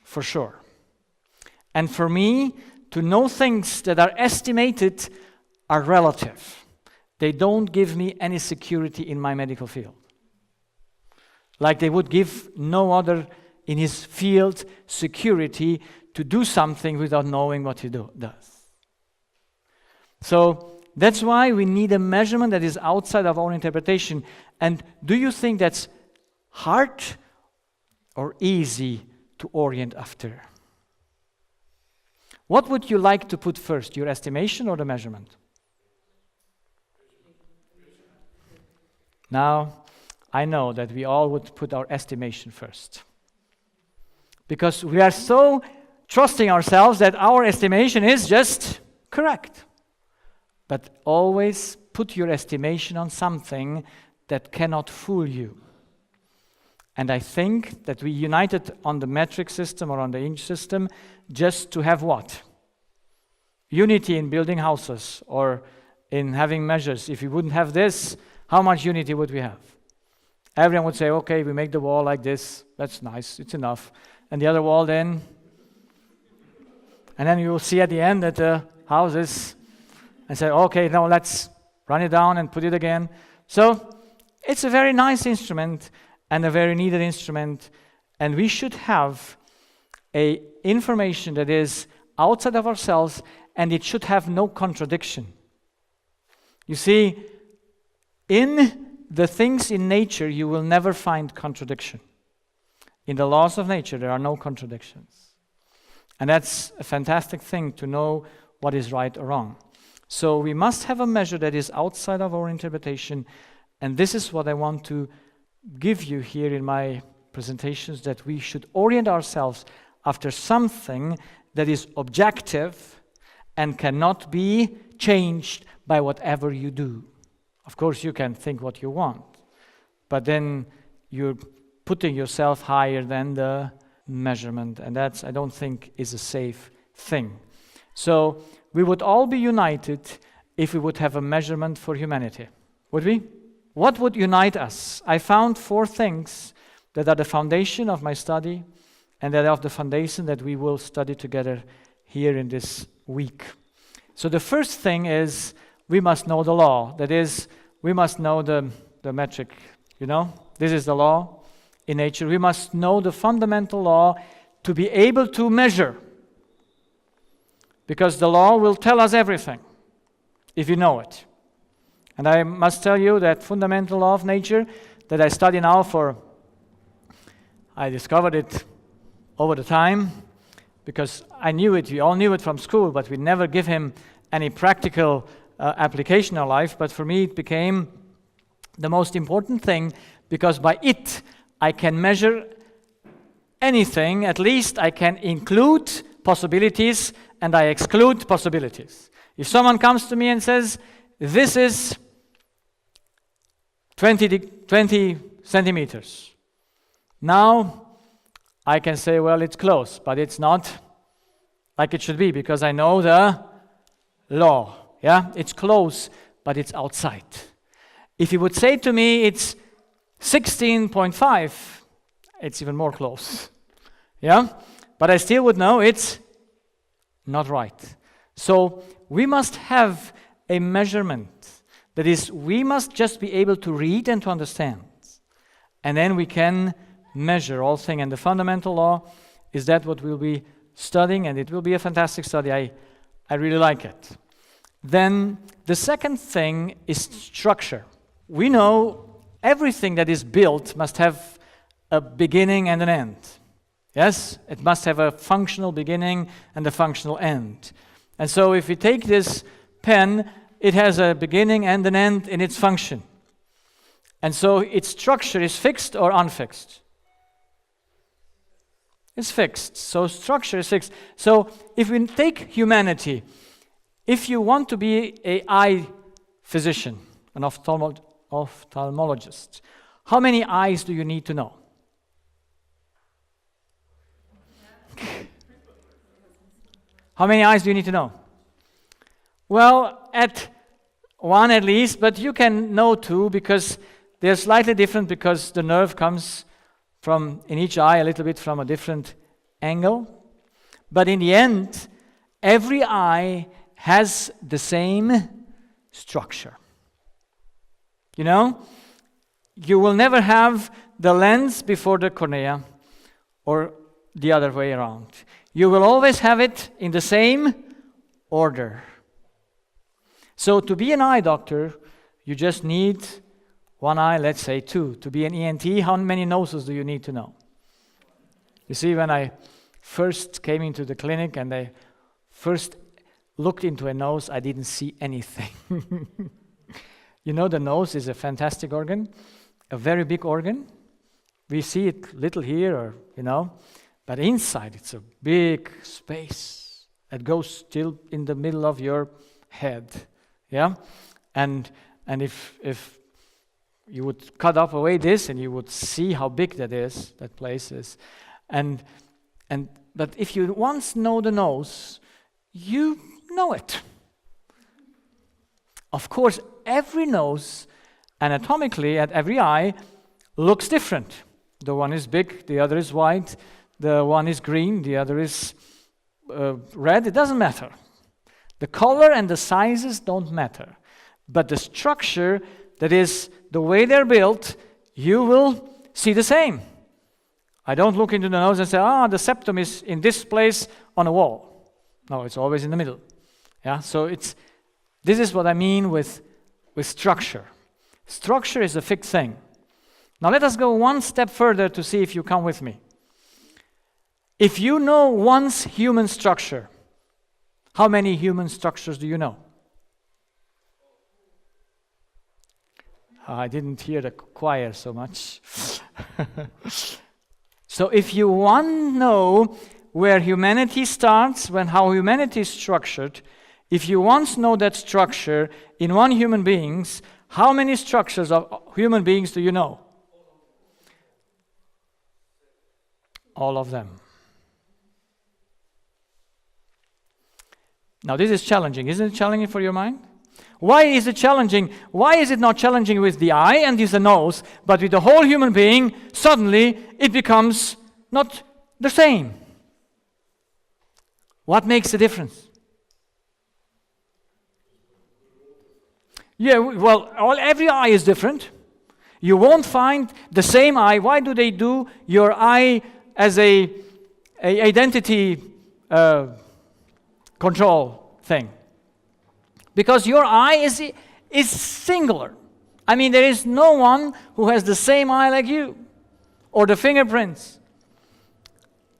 for sure. And for me, to know things that are estimated are relative. They don't give me any security in my medical field. Like they would give no other in his field security to do something without knowing what he does. So that's why we need a measurement that is outside of our interpretation. And do you think that's hard or easy to orient after? What would you like to put first, your estimation or the measurement? Now, I know that we all would put our estimation first. Because we are so trusting ourselves that our estimation is just correct. But always put your estimation on something that cannot fool you. And I think that we united on the metric system or on the inch system just to have what? Unity in building houses or in having measures. If we wouldn't have this, how much unity would we have? Everyone would say, okay, we make the wall like this. That's nice. It's enough. And the other wall then. And then you will see at the end that the house is. And say, okay, now let's run it down and put it again. So it's a very nice instrument and a very needed instrument. And we should have a information that is outside of ourselves, and it should have no contradiction. You see, in the things in nature, you will never find contradiction. In the laws of nature, there are no contradictions. And that's a fantastic thing to know what is right or wrong. So we must have a measure that is outside of our interpretation, and this is what I want to give you here in my presentations, that we should orient ourselves after something that is objective and cannot be changed by whatever you do. Of course, you can think what you want, but then you're putting yourself higher than the measurement, and that's, I don't think, is a safe thing. So we would all be united if we would have a measurement for humanity. Would we? What would unite us? I found 4 things that are the foundation of my study and that are the foundation that we will study together here in this week. So the first thing is we must know the law. That is, we must know the metric. This is the law in nature. We must know the fundamental law to be able to measure. Because the law will tell us everything if you know it. And I must tell you that fundamental law of nature that I study now I discovered it over the time because I knew it. We all knew it from school, but we never give him any practical application in our life. But for me, it became the most important thing because by it, I can measure anything. At least I can include possibilities and I exclude possibilities. If someone comes to me and says, this is 20 centimeters, Now, I can say, well, it's close, but it's not like it should be because I know the law. Yeah, it's close, but it's outside. If you would say to me it's 16.5, it's even more close. Yeah, but I still would know it's not right. So we must have a measurement. That is, we must just be able to read and to understand. And then we can measure all things. And the fundamental law is that what we'll be studying, and it will be a fantastic study. I really like it. Then the second thing is structure. We know everything that is built must have a beginning and an end. Yes? It must have a functional beginning and a functional end. And so if we take this pen, it has a beginning and an end in its function. And so its structure is fixed or unfixed? It's fixed. So structure is fixed. So if we take humanity, if you want to be an eye physician, an ophthalmologist, how many eyes do you need to know? How many eyes do you need to know? Well, at one at least, but you can know two because they're slightly different because the nerve comes from in each eye a little bit from a different angle. But in the end, every eye has the same structure. You know, you will never have the lens before the cornea or the other way around. You will always have it in the same order. So to be an eye doctor, you just need one eye, let's say two. To be an ENT, how many noses do you need to know? You see, when I first came into the clinic and I first looked into a nose, I didn't see anything. You know, the nose is a fantastic organ, a very big organ. We see it little here, or but inside it's a big space that goes still in the middle of your head. Yeah, and if you would cut off away this, and you would see how big that place is, but if you once know the nose, you know it. Of course, every nose, anatomically, at every eye, looks different. The one is big, the other is white, the one is green, the other is red. It doesn't matter. The color and the sizes don't matter. But the structure, that is the way they're built, you will see the same. I don't look into the nose and say, the septum is in this place on a wall. No, it's always in the middle. Yeah, so this is what I mean with structure. Structure is a fixed thing. Now let us go one step further to see if you come with me. If you know one's human structure, how many human structures do you know? I didn't hear the choir so much. So if you want to know where humanity starts, how humanity is structured, if you want to know that structure in one human being, how many structures of human beings do you know? All of them. Now this is challenging. Isn't it challenging for your mind? Why is it challenging? Why is it not challenging with the eye and with the nose, but with the whole human being, suddenly it becomes not the same? What makes the difference? Yeah, well, every eye is different. You won't find the same eye. Why do they do your eye as a identity control thing? Because your eye is singular. I mean, there is no one who has the same eye like you, or the fingerprints.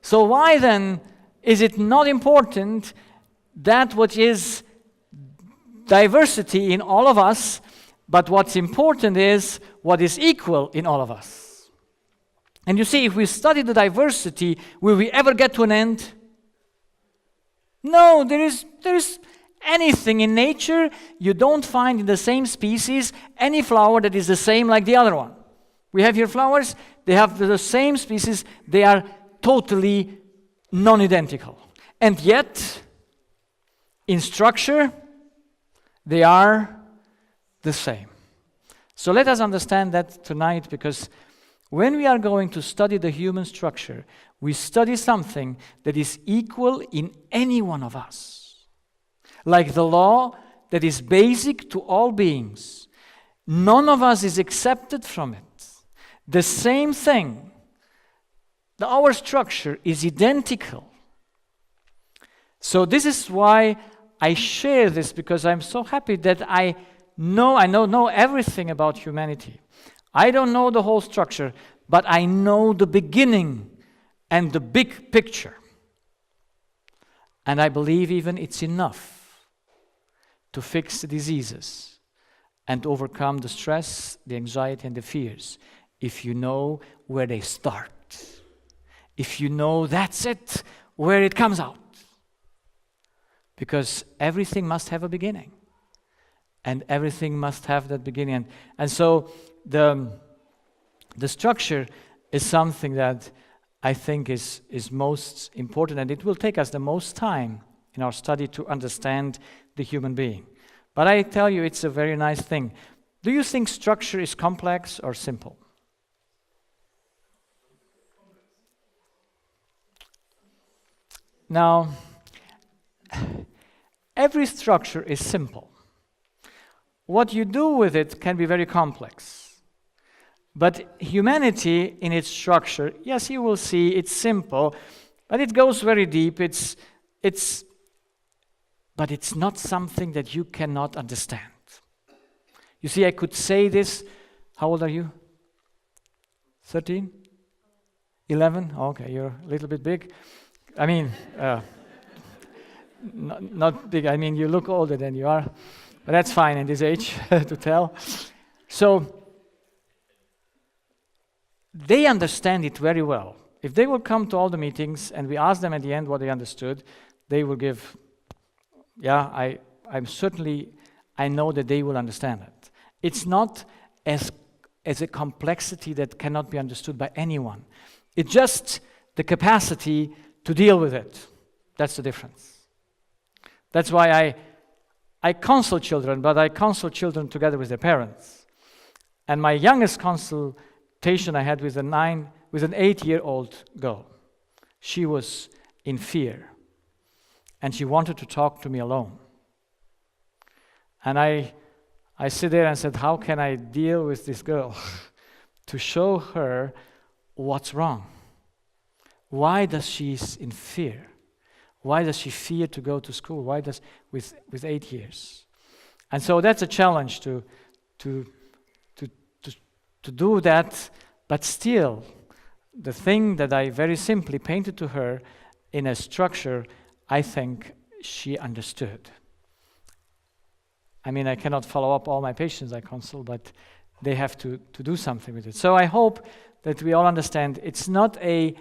So why then is it not important that what is diversity in all of us, but what's important is what is equal in all of us? And you see, if we study the diversity, will we ever get to an end? No, there is anything in nature you don't find in the same species any flower that is the same like the other one. We have here flowers, they have the same species, they are totally non-identical. And yet, in structure, they are the same. So let us understand that tonight, because when we are going to study the human structure, we study something that is equal in any one of us. Like the law that is basic to all beings. None of us is accepted from it. The same thing. Our structure is identical. So this is why I share this, because I'm so happy that I know everything about humanity. I don't know the whole structure, but I know the beginning and the big picture. And I believe even it's enough to fix the diseases and overcome the stress, the anxiety, and the fears, if you know where they start. If you know that's it, where it comes out. Because everything must have a beginning. And everything must have that beginning. And so the structure is something that I think is most important, and it will take us the most time in our study to understand the human being. But I tell you, it's a very nice thing. Do you think structure is complex or simple? Now, every structure is simple. What you do with it can be very complex. But humanity in its structure, yes, you will see it's simple, but it goes very deep. But it's not something that you cannot understand. You see, I could say this. How old are you? 13? 11? Okay, you're a little bit big. I mean, not big. I mean, you look older than you are. But that's fine in this age to tell. So, they understand it very well. If they will come to all the meetings and we ask them at the end what they understood, they will give, I know that they will understand it. It's not as a complexity that cannot be understood by anyone. It's just the capacity to deal with it. That's the difference. That's why I counsel children, but I counsel children together with their parents. And my youngest consultation I had with an 8-year-old girl. She was in fear, and she wanted to talk to me alone. And I sit there and said, how can I deal with this girl to show her what's wrong? Why does she in fear? Why does she fear to go to school? Why does with 8 years? And so that's a challenge to do that, but still, the thing that I very simply painted to her in a structure, I think she understood. I mean, I cannot follow up all my patients I counsel, but they have to do something with it. So I hope that we all understand it's not a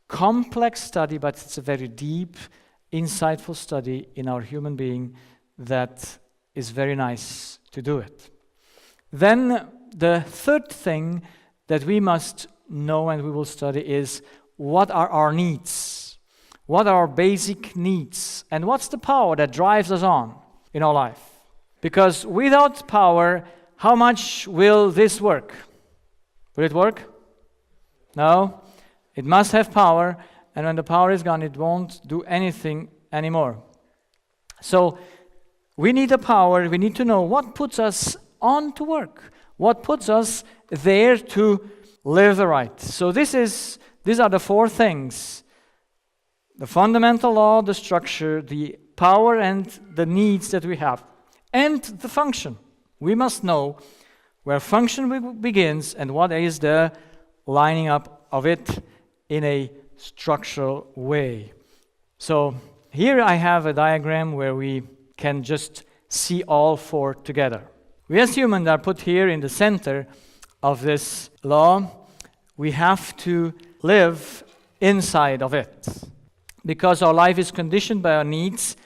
complex study, but it's a very deep, insightful study in our human being that is very nice to do it. Then the third thing that we must know and we will study is what are our needs? What are our basic needs? And what's the power that drives us on in our life? Because without power, how much will this work? Will it work? No. It must have power, and when the power is gone, it won't do anything anymore. So we need a power. We need to know what puts us on to work, what puts us there to live the right. So these are the four things: the fundamental law, the structure, the power, and the needs that we have, and the function. We must know where function begins and what is the lining up of it in a structural way. So here I have a diagram where we can just see all four together. We as humans are put here in the center of this law. We have to live inside of it. Because our life is conditioned by our needs,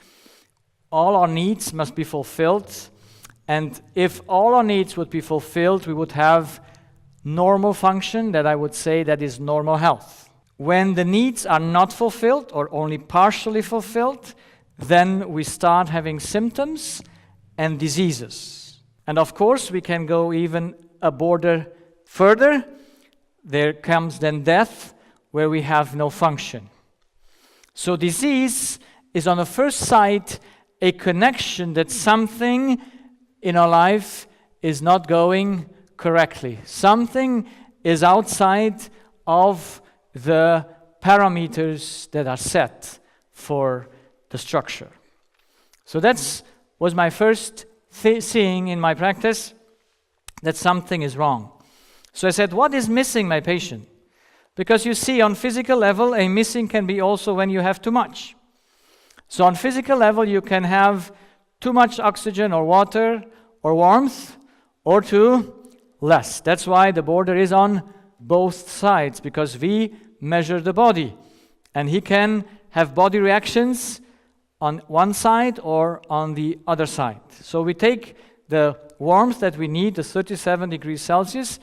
all our needs must be fulfilled. And if all our needs would be fulfilled, we would have normal function, that I would say that is normal health. When the needs are not fulfilled or only partially fulfilled, then we start having symptoms and diseases. And of course, we can go even a border further. There comes then death, where we have no function. So disease is on the first sight a connection that something in our life is not going correctly. Something is outside of the parameters that are set for the structure. So that was my first seeing in my practice, that something is wrong. So I said, what is missing, my patient? Because you see, on physical level, a missing can be also when you have too much. So on physical level, you can have too much oxygen or water or warmth, or too less. That's why the border is on both sides, because we measure the body. And he can have body reactions on one side or on the other side. So we take the warmth that we need, the 37 degrees Celsius,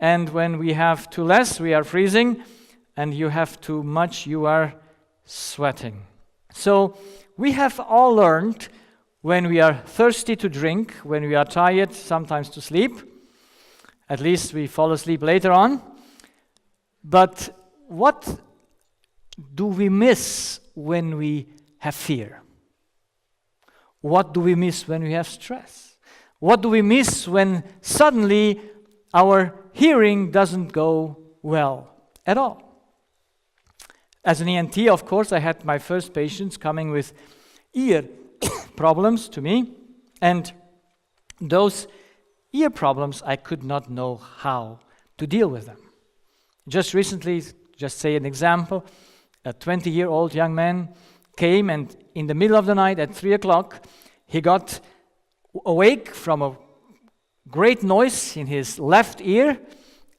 and when we have too less, we are freezing, and you have too much, you are sweating. So we have all learned, when we are thirsty, to drink, when we are tired, sometimes to sleep. At least we fall asleep later on. But what do we miss when we have fear? What do we miss when we have stress? What do we miss when suddenly our hearing doesn't go well at all? As an ENT, of course, I had my first patients coming with ear problems to me, and those ear problems, I could not know how to deal with them. Just recently, just say an example, a 20-year-old young man came, and in the middle of the night at 3 o'clock, he got awake from a great noise in his left ear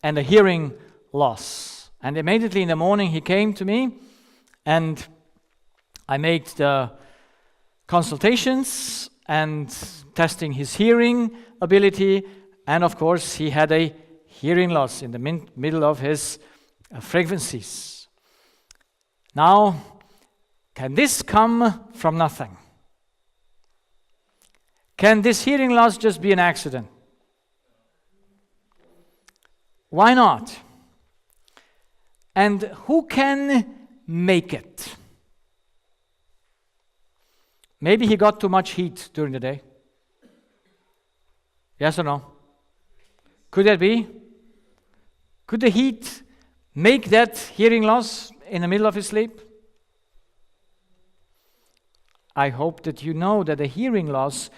and a hearing loss. And immediately in the morning he came to me, and I made the consultations and testing his hearing ability, and of course he had a hearing loss in the middle of his frequencies. Now, can this come from nothing? Can this hearing loss just be an accident? Why not? And who can make it? Maybe he got too much heat during the day. Yes or no? Could that be? Could the heat make that hearing loss in the middle of his sleep? I hope that you know that a hearing loss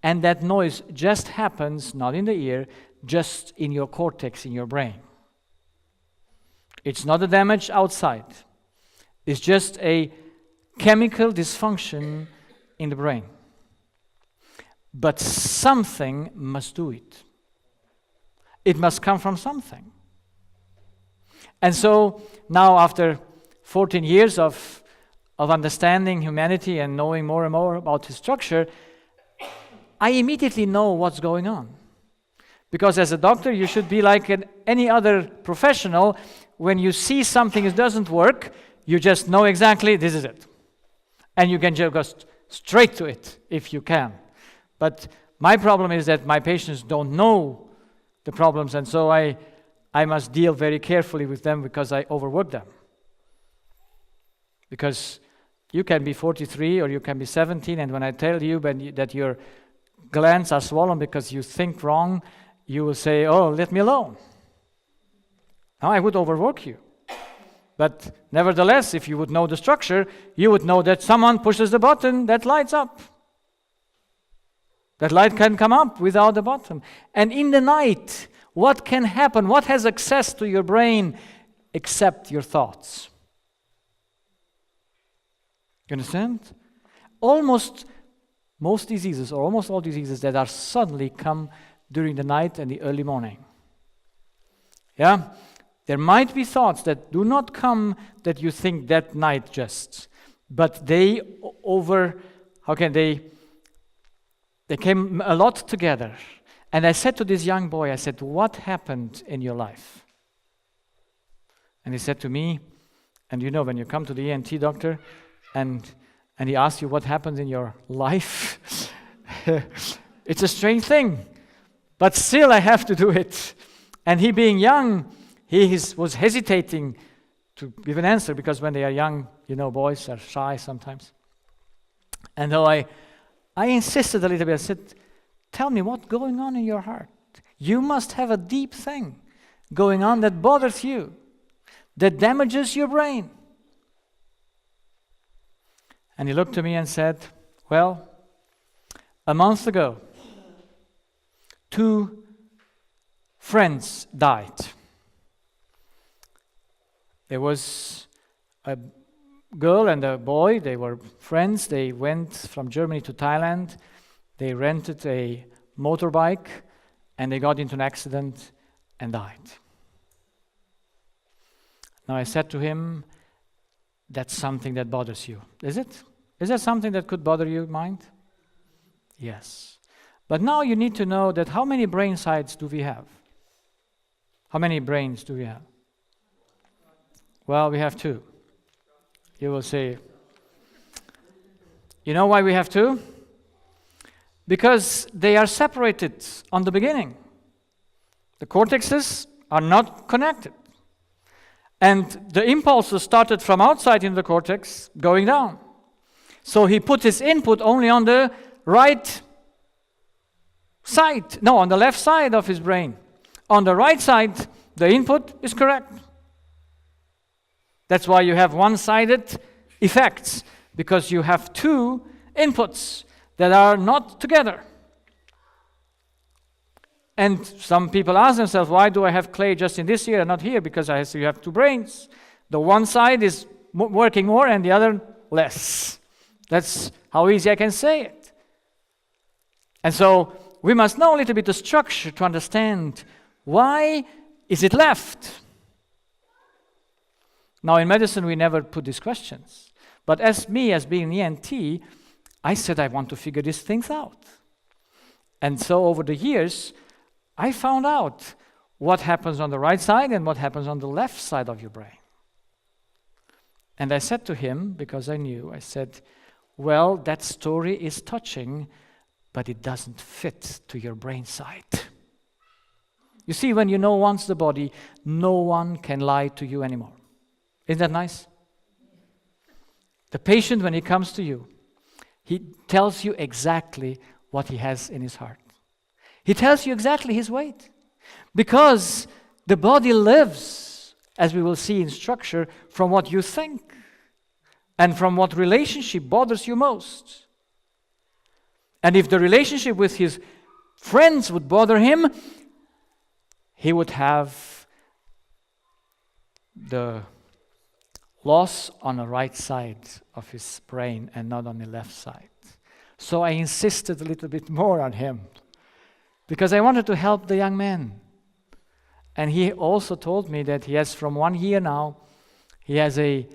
and that noise just happens not in the ear, just in your cortex, in your brain. It's not a damage outside. It's just a chemical dysfunction in the brain. But something must do it. It must come from something. And so now, after 14 years of understanding humanity and knowing more and more about his structure, I immediately know what's going on. Because as a doctor, you should be like any other professional. When you see something that doesn't work, you just know exactly this is it. And you can just go straight to it if you can. But my problem is that my patients don't know the problems, and so I must deal very carefully with them because I overwork them. Because you can be 43 or you can be 17, and when I tell you that your glands are swollen because you think wrong, you will say, oh, let me alone. Now I would overwork you. But nevertheless, if you would know the structure, you would know that someone pushes the button that lights up. That light can come up without the button. And in the night, what can happen? What has access to your brain except your thoughts? You understand? Almost most diseases, or almost all diseases that are suddenly come during the night and the early morning. Yeah? There might be thoughts that do not come that you think that night just, but they They came a lot together. And I said to this young boy, I said, what happened in your life? And he said to me, and you know, when you come to the ENT doctor and he asks you what happened in your life, it's a strange thing. But still I have to do it. And he being young, was hesitating to give an answer, because when they are young, you know, boys are shy sometimes. And though I insisted a little bit, I said, tell me what's going on in your heart. You must have a deep thing going on that bothers you, that damages your brain. And he looked to me and said, well, a month ago, 2 friends died. There was a girl and a boy, they were friends. They went from Germany to Thailand. They rented a motorbike and they got into an accident and died. Now I said to him, that's something that bothers you, is it? Is that something that could bother your mind? Yes. But now you need to know that how many brain sides do we have? How many brains do we have? Well, we have 2. You will say, you know why we have 2? Because they are separated on the beginning. The cortexes are not connected. And the impulses started from outside in the cortex going down. So he put his input only on the right side, no, on the left side of his brain. On the right side, the input is correct. That's why you have one-sided effects, because you have 2 inputs that are not together. And some people ask themselves, why do I have clay just in this ear and not here? Because you have 2 brains. The one side is working more and the other less. That's how easy I can say it. And so we must know a little bit the structure to understand why is it left. Now in medicine we never put these questions. But as being an ENT, I said I want to figure these things out. And so over the years, I found out what happens on the right side and what happens on the left side of your brain. And I said to him, because I knew, I said, well, that story is touching, but it doesn't fit to your brain side. You see, when you know once the body, no one can lie to you anymore. Isn't that nice? The patient, when he comes to you, he tells you exactly what he has in his heart. He tells you exactly his weight. Because the body lives, as we will see in structure, from what you think and from what relationship bothers you most. And if the relationship with his friends would bother him, he would have the loss on the right side of his brain and not on the left side. So I insisted a little bit more on him because I wanted to help the young man. And he also told me that he has, from 1 year now, he has a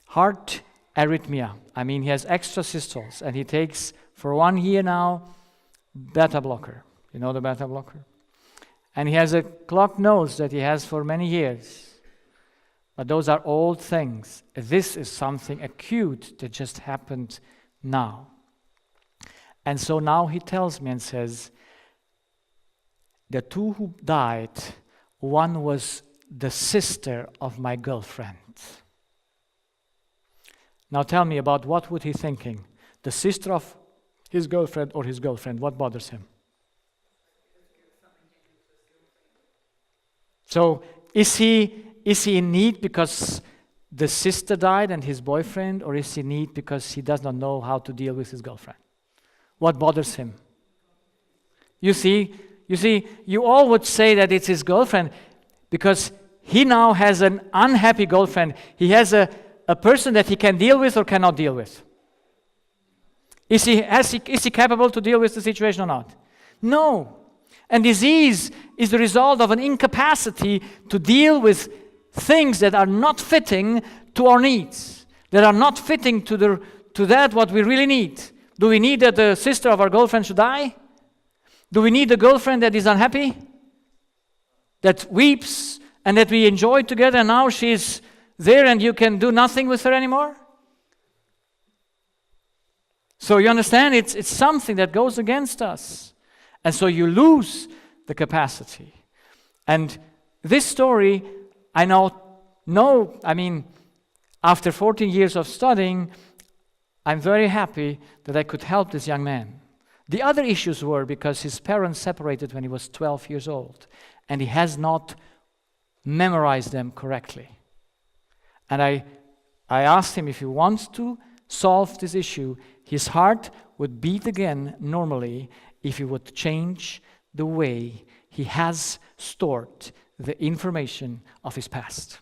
heart arrhythmia. I mean, he has extra systoles, and he takes, for 1 year now, beta blocker. You know the beta blocker? And he has a clogged nose that he has for many years. But those are old things. This is something acute that just happened now. And so now he tells me and says, the 2 who died, one was the sister of my girlfriend. Now tell me, about what would he thinking? The sister of his girlfriend or his girlfriend? What bothers him? So is he in need because the sister died and his boyfriend, or is he in need because he does not know how to deal with his girlfriend? What bothers him? You see, you all would say that it's his girlfriend because he now has an unhappy girlfriend. He has a person that he can deal with or cannot deal with. Is he capable to deal with the situation or not? No. And disease is the result of an incapacity to deal with things that are not fitting to our needs, that are not fitting to that what we really need. Do we need that the sister of our girlfriend should die? Do we need a girlfriend that is unhappy? That weeps and that we enjoy together and now she's there and you can do nothing with her anymore? So you understand, it's something that goes against us. And so you lose the capacity. And this story, I now know, after 14 years of studying, I'm very happy that I could help this young man. The other issues were because his parents separated when he was 12 years old, and he has not memorized them correctly. And I asked him if he wants to solve this issue, his heart would beat again normally if he would change the way he has stored the information of his past.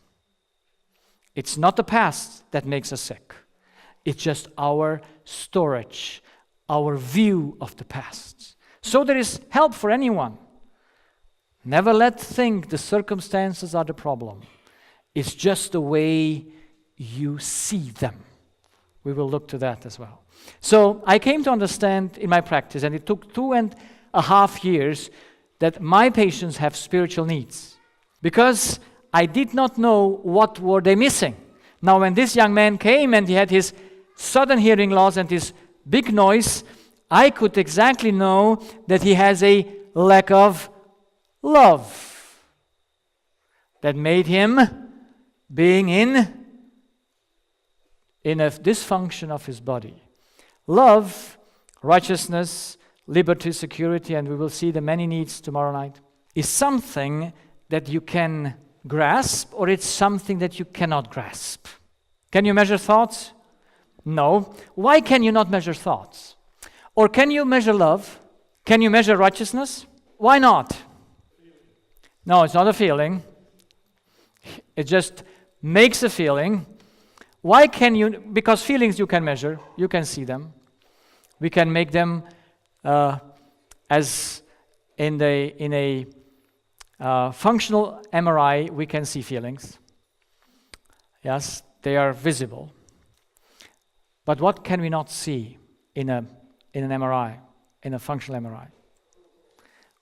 It's not the past that makes us sick. It's just our storage, our view of the past. So there is help for anyone. Never think the circumstances are the problem. It's just the way you see them. We will look to that as well. So I came to understand in my practice, and it took 2.5 years, that my patients have spiritual needs. Because I did not know what were they missing. Now when this young man came and he had his sudden hearing loss and his big noise, I could exactly know that he has a lack of love that made him being in a dysfunction of his body. Love, righteousness, liberty, security, and we will see the many needs tomorrow night, is something that you can grasp, or it's something that you cannot grasp. Can you measure thoughts? No. Why can you not measure thoughts? Or can you measure love? Can you measure righteousness? Why not? No, it's not a feeling. It just makes a feeling. Why can you? Because feelings you can measure, you can see them. We can make them as in a functional MRI, we can see feelings. Yes, they are visible. But what can we not see in an MRI, in a functional MRI?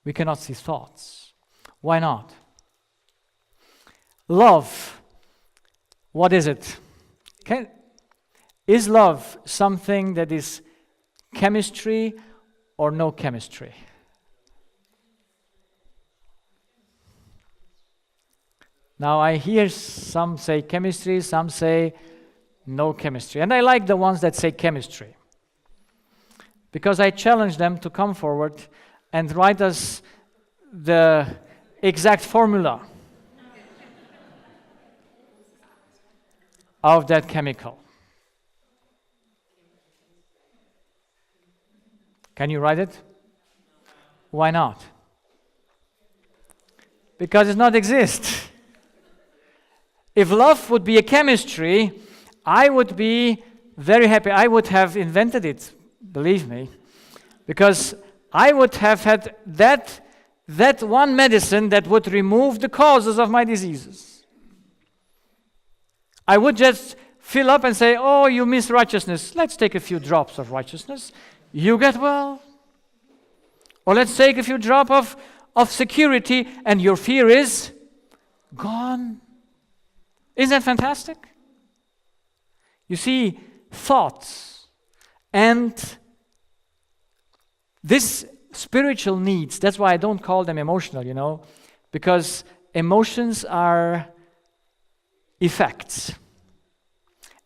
We cannot see thoughts. Why not? Love, what is it? Is love something that is chemistry or no chemistry? Now I hear some say chemistry, some say no chemistry. And I like the ones that say chemistry, because I challenge them to come forward and write us the exact formula of that chemical. Can you write it? Why not? Because it does not exist. If love would be a chemistry, I would be very happy. I would have invented it, believe me, because I would have had that one medicine that would remove the causes of my diseases. I would just fill up and say, oh, you miss righteousness. Let's take a few drops of righteousness. You get well. Or let's take a few drops of security and your fear is gone. Isn't that fantastic? You see, thoughts and this spiritual needs, that's why I don't call them emotional, because emotions are effects.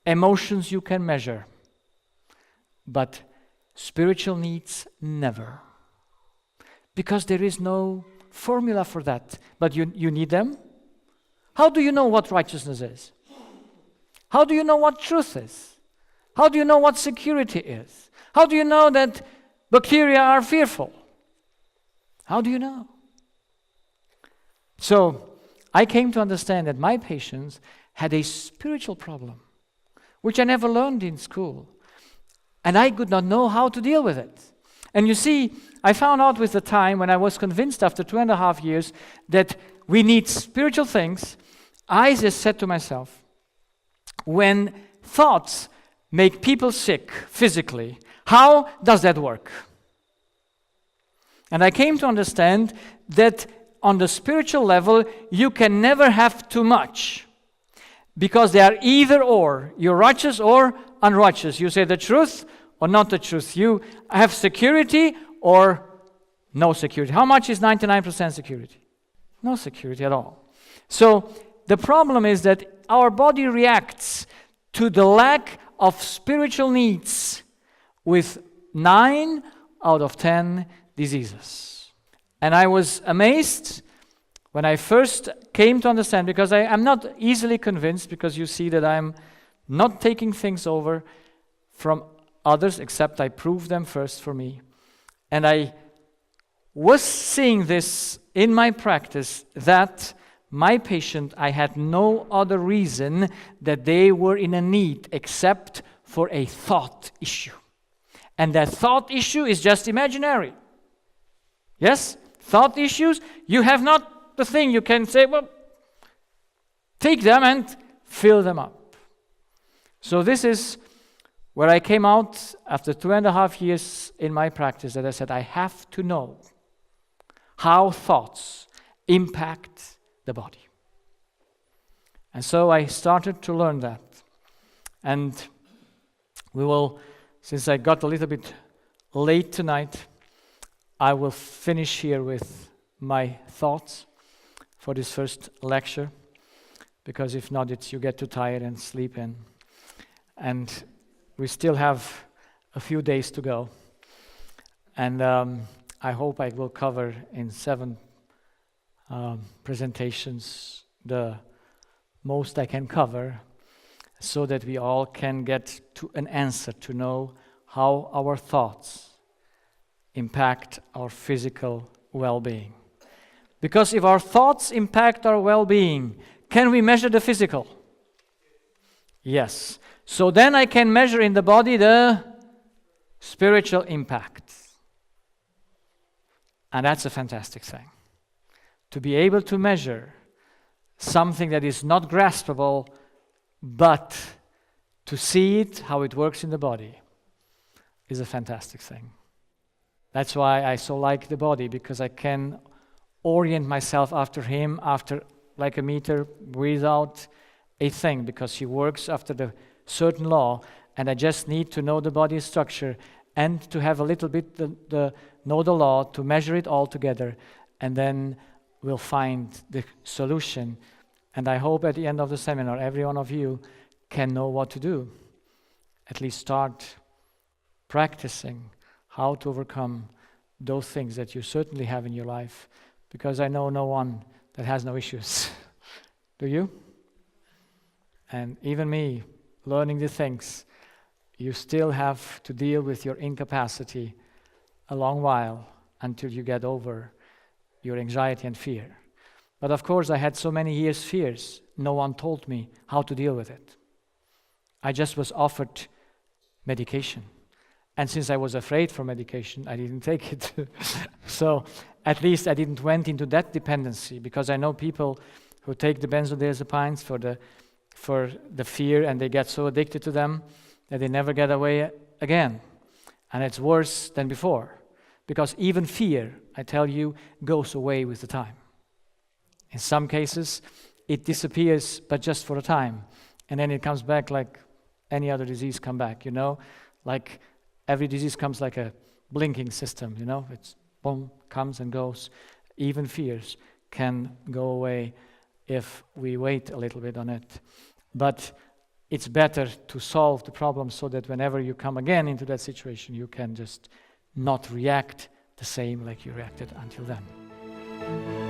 Emotions you can measure, but spiritual needs never. Because there is no formula for that, but you need them. How do you know what righteousness is? How do you know what truth is? How do you know what security is? How do you know that bacteria are fearful? How do you know? So, I came to understand that my patients had a spiritual problem, which I never learned in school. And I could not know how to deal with it. And you see, I found out with the time, when I was convinced after 2.5 years that we need spiritual things, I just said to myself, when thoughts make people sick physically, How does that work? And I came to understand that on the spiritual level, you can never have too much, because they are either or. You're righteous or unrighteous. You say the truth or not the truth. You have security or no security. How much is 99% security? No security at all. So the problem is that our body reacts to the lack of spiritual needs with 9 out of 10 diseases. And I was amazed when I first came to understand, because I am not easily convinced, because you see that I'm not taking things over from others, except I prove them first for me. And I was seeing this in my practice, that my patient, I had no other reason that they were in a need except for a thought issue. And that thought issue is just imaginary. Yes? Thought issues, you have not the thing you can say, well, take them and fill them up. So this is where I came out after 2.5 years in my practice, that I said, I have to know how thoughts impact the body. And so I started to learn that. And we will, since I got a little bit late tonight, I will finish here with my thoughts for this first lecture, because if not, you get too tired and sleep in. And we still have a few days to go. And I hope I will cover in 7 presentations the most I can cover, so that we all can get to an answer to know how our thoughts impact our physical well-being. Because if our thoughts impact our well-being, can we measure the physical? Yes. So then I can measure in the body the spiritual impact. And that's a fantastic thing. To be able to measure something that is not graspable, but to see it, how it works in the body, is a fantastic thing. That's why I so like the body, because I can orient myself after him, after like a meter, without a thing, because he works after the certain law, and I just need to know the body structure and to have a little bit know the law, to measure it all together, and then we'll find the solution. And I hope at the end of the seminar, every one of you can know what to do. At least start practicing how to overcome those things that you certainly have in your life, because I know no one that has no issues. Do you? And even me, learning the things, you still have to deal with your incapacity a long while until you get over your anxiety and fear. But of course, I had so many years fears. No one told me how to deal with it. I just was offered medication. And since I was afraid for medication, I didn't take it. So at least I didn't went into that dependency, because I know people who take the benzodiazepines for the fear, and they get so addicted to them that they never get away again. And it's worse than before, because even fear, I tell you, goes away with the time. In some cases, it disappears, but just for a time. And then it comes back like any other disease come back, like every disease comes like a blinking system, it's boom, comes and goes. Even fears can go away if we wait a little bit on it. But it's better to solve the problem so that whenever you come again into that situation, you can just not react the same like you reacted until then.